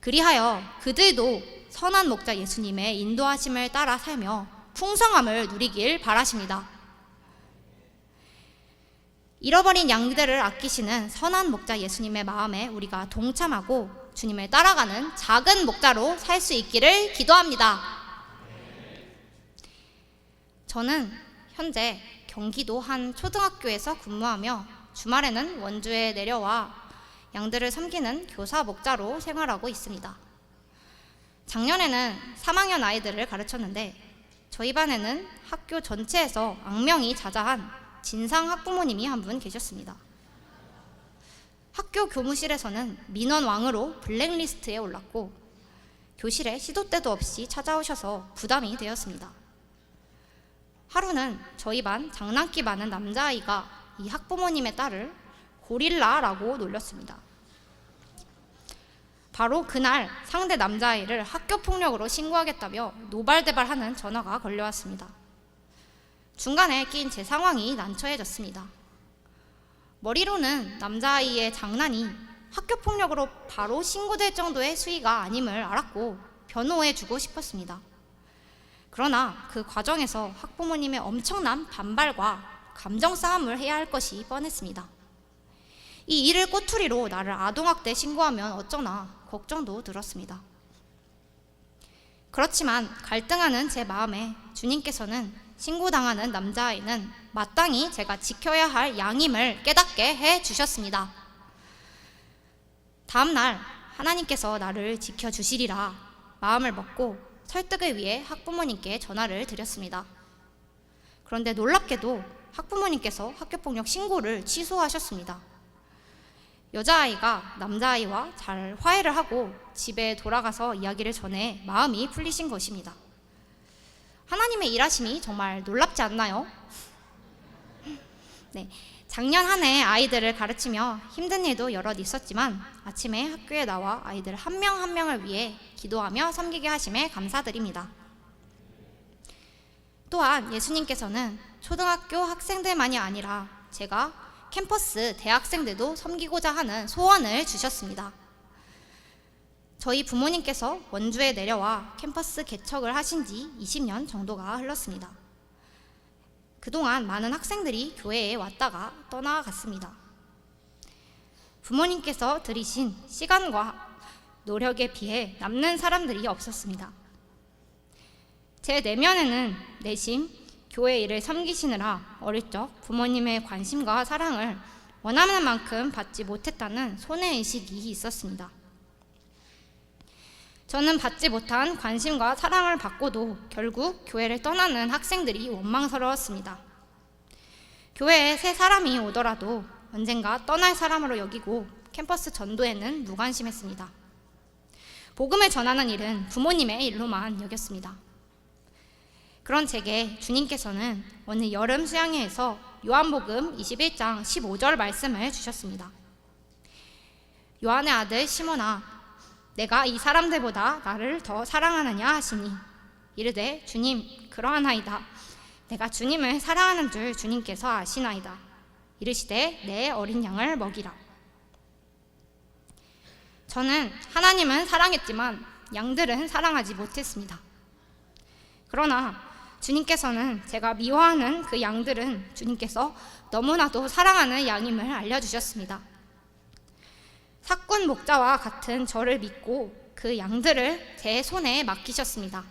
그리하여 그들도 선한 목자 예수님의 인도하심을 따라 살며 풍성함을 누리길 바라십니다. 잃어버린 양들을 아끼시는 선한 목자 예수님의 마음에 우리가 동참하고 주님을 따라가는 작은 목자로 살 수 있기를 기도합니다. 저는 현재 경기도 한 초등학교에서 근무하며 주말에는 원주에 내려와 양들을 섬기는 교사 목자로 생활하고 있습니다. 작년에는 3학년 아이들을 가르쳤는데 저희 반에는 학교 전체에서 악명이 자자한 진상 학부모님이 한 분 계셨습니다. 학교 교무실에서는 민원왕으로 블랙리스트에 올랐고 교실에 시도 때도 없이 찾아오셔서 부담이 되었습니다. 하루는 저희 반 장난기 많은 남자아이가 이 학부모님의 딸을 고릴라라고 놀렸습니다. 바로 그날 상대 남자아이를 학교폭력으로 신고하겠다며 노발대발하는 전화가 걸려왔습니다. 중간에 낀 제 상황이 난처해졌습니다. 머리로는 남자아이의 장난이 학교폭력으로 바로 신고될 정도의 수위가 아님을 알았고 변호해주고 싶었습니다. 그러나 그 과정에서 학부모님의 엄청난 반발과 감정 싸움을 해야 할 것이 뻔했습니다. 이 일을 꼬투리로 나를 아동학대 신고하면 어쩌나 걱정도 들었습니다. 그렇지만 갈등하는 제 마음에 주님께서는 신고당하는 남자아이는 마땅히 제가 지켜야 할 양임을 깨닫게 해주셨습니다. 다음 날 하나님께서 나를 지켜주시리라 마음을 먹고 설득을 위해 학부모님께 전화를 드렸습니다. 그런데 놀랍게도 학부모님께서 학교폭력 신고를 취소하셨습니다. 여자아이가 남자아이와 잘 화해를 하고 집에 돌아가서 이야기를 전해 마음이 풀리신 것입니다. 하나님의 일하심이 정말 놀랍지 않나요? 네, 작년 한 해 아이들을 가르치며 힘든 일도 여럿 있었지만 아침에 학교에 나와 아이들 한 명 한 명을 위해 기도하며 섬기게 하심에 감사드립니다. 또한 예수님께서는 초등학교 학생들만이 아니라 제가 캠퍼스 대학생들도 섬기고자 하는 소원을 주셨습니다. 저희 부모님께서 원주에 내려와 캠퍼스 개척을 하신 지 20년 정도가 흘렀습니다. 그동안 많은 학생들이 교회에 왔다가 떠나갔습니다. 부모님께서 들이신 시간과 노력에 비해 남는 사람들이 없었습니다. 제 내면에는 내심 교회 일을 섬기시느라 어릴 적 부모님의 관심과 사랑을 원하는 만큼 받지 못했다는 손해의식이 있었습니다. 저는 받지 못한 관심과 사랑을 받고도 결국 교회를 떠나는 학생들이 원망스러웠습니다. 교회에 새 사람이 오더라도 언젠가 떠날 사람으로 여기고 캠퍼스 전도에는 무관심했습니다. 복음을 전하는 일은 부모님의 일로만 여겼습니다. 그런 제게 주님께서는 어느 여름 수양회에서 요한복음 21장 15절 말씀을 주셨습니다. 요한의 아들 시몬아, 내가 이 사람들보다 나를 더 사랑하느냐 하시니 이르되 주님 그러하나이다. 내가 주님을 사랑하는 줄 주님께서 아시나이다. 이르시되 내 어린 양을 먹이라. 저는 하나님은 사랑했지만 양들은 사랑하지 못했습니다. 그러나 주님께서는 제가 미워하는 그 양들은 주님께서 너무나도 사랑하는 양임을 알려주셨습니다. 사꾼 목자와 같은 저를 믿고 그 양들을 제 손에 맡기셨습니다.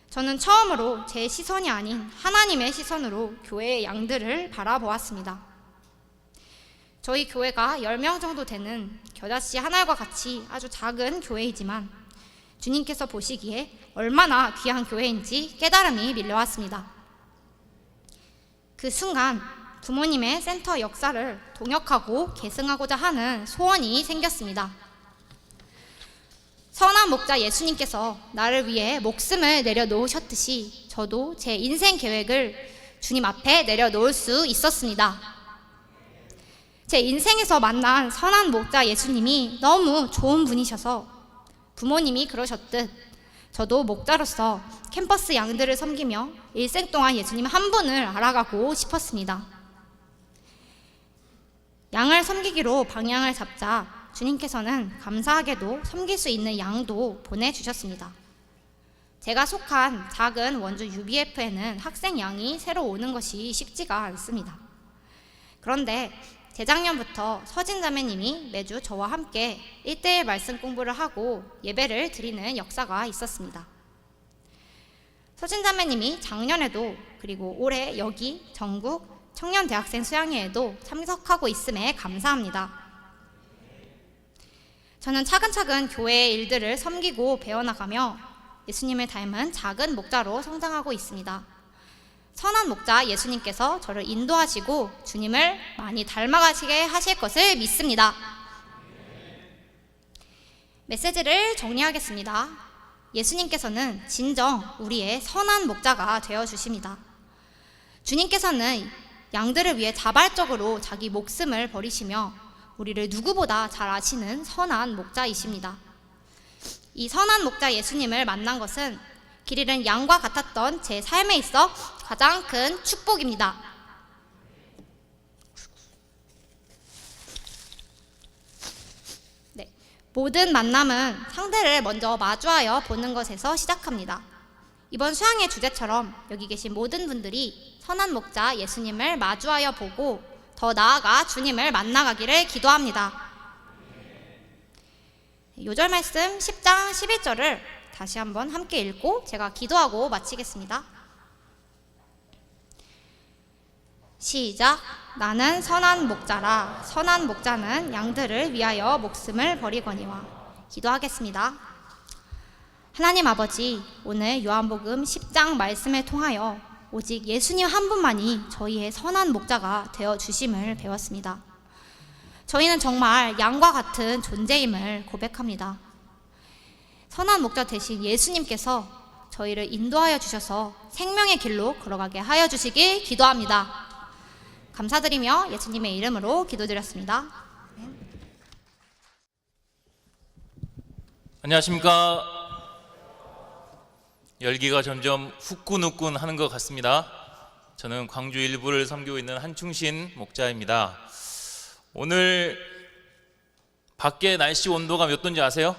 저는 처음으로 제 시선이 아닌 하나님의 시선으로 교회의 양들을 바라보았습니다. 저희 교회가 10명 정도 되는 겨자씨 하나과 같이 아주 작은 교회이지만 주님께서 보시기에 얼마나 귀한 교회인지 깨달음이 밀려왔습니다. 그 순간 부모님의 센터 역사를 동역하고 계승하고자 하는 소원이 생겼습니다. 선한 목자 예수님께서 나를 위해 목숨을 내려놓으셨듯이 저도 제 인생 계획을 주님 앞에 내려놓을 수 있었습니다. 제 인생에서 만난 선한 목자 예수님이 너무 좋은 분이셔서 부모님이 그러셨듯 저도 목자로서 캠퍼스 양들을 섬기며 일생 동안 예수님 한 분을 알아가고 싶었습니다. 양을 섬기기로 방향을 잡자 주님께서는 감사하게도 섬길 수 있는 양도 보내주셨습니다. 제가 속한 작은 원주 UBF에는 학생 양이 새로 오는 것이 쉽지가 않습니다. 그런데 재작년부터 서진 자매님이 매주 저와 함께 1:1 말씀 공부를 하고 예배를 드리는 역사가 있었습니다. 서진 자매님이 작년에도 그리고 올해 여기 전국 청년 대학생 수양회에도 참석하고 있음에 감사합니다. 저는 차근차근 교회의 일들을 섬기고 배워나가며 예수님을 닮은 작은 목자로 성장하고 있습니다. 선한 목자 예수님께서 저를 인도하시고 주님을 많이 닮아가시게 하실 것을 믿습니다. 메시지를 정리하겠습니다. 예수님께서는 진정 우리의 선한 목자가 되어주십니다. 주님께서는 양들을 위해 자발적으로 자기 목숨을 버리시며 우리를 누구보다 잘 아시는 선한 목자이십니다. 이 선한 목자 예수님을 만난 것은 길 잃은 양과 같았던 제 삶에 있어 가장 큰 축복입니다. 네, 모든 만남은 상대를 먼저 마주하여 보는 것에서 시작합니다. 이번 수양의 주제처럼 여기 계신 모든 분들이 선한 목자 예수님을 마주하여 보고 더 나아가 주님을 만나가기를 기도합니다. 요절 말씀 10장 11절을 다시 한번 함께 읽고 제가 기도하고 마치겠습니다. 시작. 나는 선한 목자라. 선한 목자는 양들을 위하여 목숨을 버리거니와. 기도하겠습니다. 하나님 아버지, 오늘 요한복음 10장 말씀을 통하여 오직 예수님 한 분만이 저희의 선한 목자가 되어주심을 배웠습니다. 저희는 정말 양과 같은 존재임을 고백합니다. 선한 목자 대신 예수님께서 저희를 인도하여 주셔서 생명의 길로 걸어가게 하여 주시길 기도합니다. 감사드리며 예수님의 이름으로 기도드렸습니다.
안녕하십니까. 열기가 점점 후끈후끈 하는 것 같습니다. 저는 광주 일부를 섬기고 있는 한충신 목자입니다. 오늘 밖에 날씨 온도가 몇 도인지 아세요?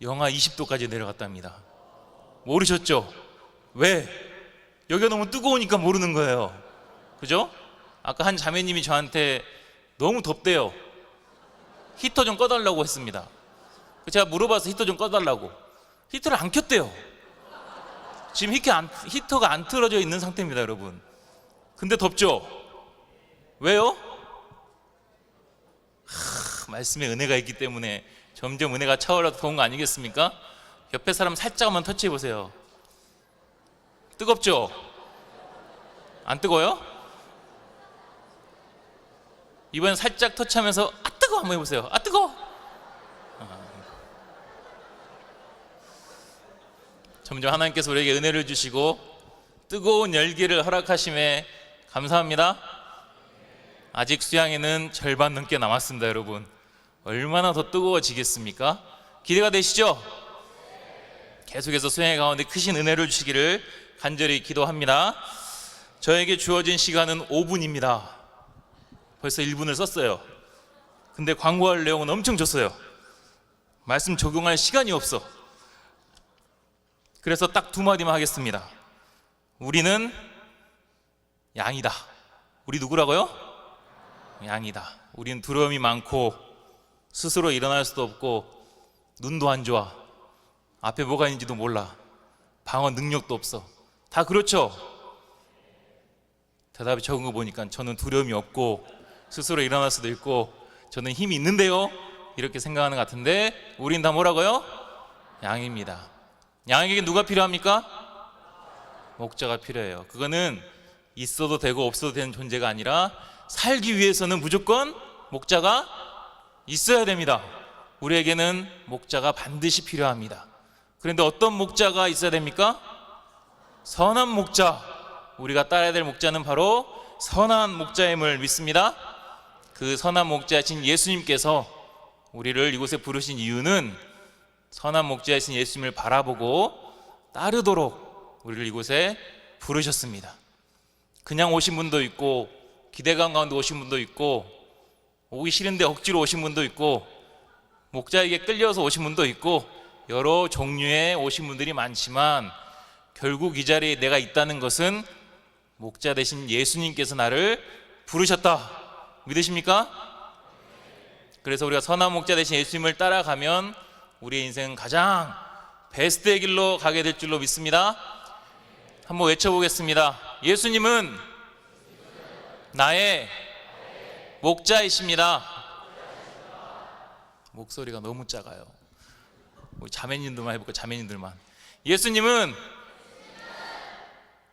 영하 20도까지 내려갔답니다. 모르셨죠? 왜? 여기가 너무 뜨거우니까 모르는 거예요. 그죠? 아까 한 자매님이 저한테 너무 덥대요. 히터 좀 꺼달라고 했습니다. 제가 물어봐서 히터 좀 꺼달라고. 히터를 안 켰대요. 지금 히터가 안 틀어져 있는 상태입니다, 여러분. 근데 덥죠? 왜요? 말씀에 은혜가 있기 때문에 점점 은혜가 차오르서 더운 거 아니겠습니까? 옆에 사람 살짝 한번 터치해 보세요. 뜨겁죠? 안 뜨거워요? 이번엔 살짝 터치하면서 아 뜨거워 한번 해보세요. 아 뜨거워. 점점 하나님께서 우리에게 은혜를 주시고 뜨거운 열기를 허락하심에 감사합니다. 아직 수양에는 절반 넘게 남았습니다. 여러분, 얼마나 더 뜨거워지겠습니까? 기대가 되시죠? 계속해서 수양의 가운데 크신 은혜를 주시기를 간절히 기도합니다. 저에게 주어진 시간은 5분입니다. 벌써 1분을 썼어요. 근데 광고할 내용은 엄청 줬어요. 말씀 적용할 시간이 없어. 그래서 딱 2마디만 하겠습니다. 우리는 양이다. 우리 누구라고요? 양이다. 우리는 두려움이 많고 스스로 일어날 수도 없고 눈도 안 좋아. 앞에 뭐가 있는지도 몰라. 방어 능력도 없어. 다 그렇죠? 대답이 적은 거 보니까 저는 두려움이 없고 스스로 일어날 수도 있고 저는 힘이 있는데요, 이렇게 생각하는 것 같은데, 우린 다 뭐라고요? 양입니다. 양에게 누가 필요합니까? 목자가 필요해요. 그거는 있어도 되고 없어도 되는 존재가 아니라 살기 위해서는 무조건 목자가 있어야 됩니다. 우리에게는 목자가 반드시 필요합니다. 그런데 어떤 목자가 있어야 됩니까? 선한 목자. 우리가 따라야 될 목자는 바로 선한 목자임을 믿습니다. 그 선한 목자이신 예수님께서 우리를 이곳에 부르신 이유는 선한 목자이신 예수님을 바라보고 따르도록 우리를 이곳에 부르셨습니다. 그냥 오신 분도 있고 기대감 가운데 오신 분도 있고 오기 싫은데 억지로 오신 분도 있고 목자에게 끌려서 오신 분도 있고 여러 종류의 오신 분들이 많지만 결국 이 자리에 내가 있다는 것은 목자 되신 예수님께서 나를 부르셨다. 믿으십니까? 그래서 우리가 선한 목자 되신 예수님을 따라가면 우리의 인생은 가장 베스트의 길로 가게 될 줄로 믿습니다. 한번 외쳐보겠습니다. 예수님은 나의 목자이십니다. 목소리가 너무 작아요. 우리 자매님들만 해볼까요? 자매님들만. 예수님은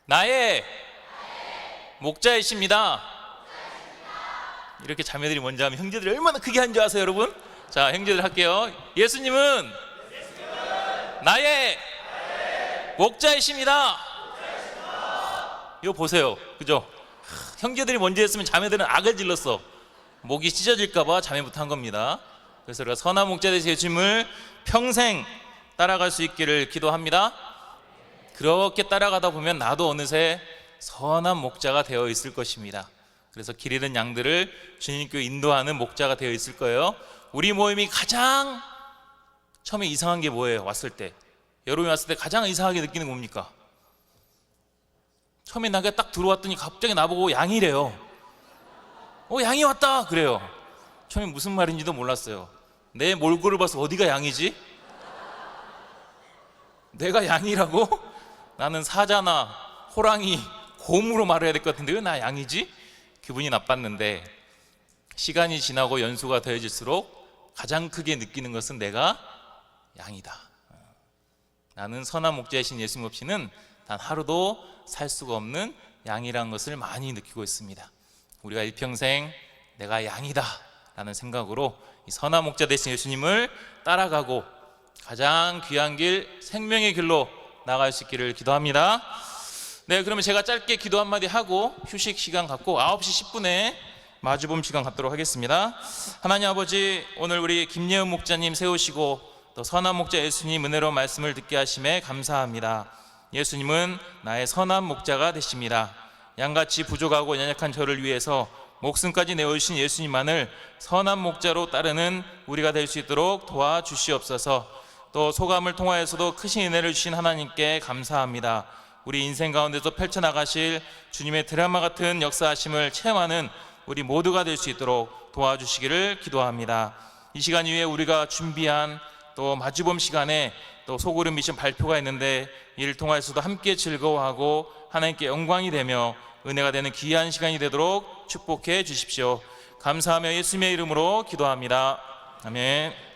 나의 목자이십니다. 이렇게 자매들이 먼저 하면 형제들이 얼마나 크게 한 줄 아세요, 여러분? 자, 형제들 할게요. 예수님은 나의 목자이십니다. 이거 보세요, 그죠? 형제들이 먼저 했으면 자매들은 악을 질렀어. 목이 찢어질까봐 자매부터 한 겁니다. 그래서 우리가 선한 목자 되신 예수님을 평생 따라갈 수 있기를 기도합니다. 그렇게 따라가다 보면 나도 어느새 선한 목자가 되어 있을 것입니다. 그래서 길 잃은 양들을 주님께 인도하는 목자가 되어 있을 거예요. 우리 모임이 가장 처음에 이상한 게 뭐예요? 왔을 때, 여러분이 왔을 때 가장 이상하게 느끼는 게 뭡니까? 처음에 나가 딱 들어왔더니 갑자기 나보고 양이래요. 양이 왔다 그래요. 처음에 무슨 말인지도 몰랐어요. 내 몰골을 봐서 어디가 양이지? 내가 양이라고? 나는 사자나 호랑이, 곰으로 말해야 될 것 같은데 왜 나 양이지? 기분이 나빴는데 시간이 지나고 연수가 더해질수록 가장 크게 느끼는 것은 내가 양이다. 나는 선한 목자이신 예수님 없이는 단 하루도 살 수가 없는 양이라는 것을 많이 느끼고 있습니다. 우리가 일평생 내가 양이다 라는 생각으로 이 선한 목자 되신 예수님을 따라가고 가장 귀한 길, 생명의 길로 나갈 수 있기를 기도합니다. 네, 그러면 제가 짧게 기도 한마디 하고 휴식 시간 갖고 9시 10분에 마주봄 시간 갖도록 하겠습니다. 하나님 아버지, 오늘 우리 김예은 목자님 세우시고 또 선한 목자 예수님 은혜로운 말씀을 듣게 하심에 감사합니다. 예수님은 나의 선한 목자가 되십니다. 양같이 부족하고 연약한 저를 위해서 목숨까지 내어주신 예수님만을 선한 목자로 따르는 우리가 될 수 있도록 도와주시옵소서. 또 소감을 통하여서도 크신 은혜를 주신 하나님께 감사합니다. 우리 인생 가운데서 펼쳐나가실 주님의 드라마 같은 역사하심을 체험하는 우리 모두가 될 수 있도록 도와주시기를 기도합니다. 이 시간 이후에 우리가 준비한 또 마주봄 시간에 또 소그룹 미션 발표가 있는데 이를 통해서도 함께 즐거워하고 하나님께 영광이 되며 은혜가 되는 귀한 시간이 되도록 축복해 주십시오. 감사하며 예수님의 이름으로 기도합니다. 아멘.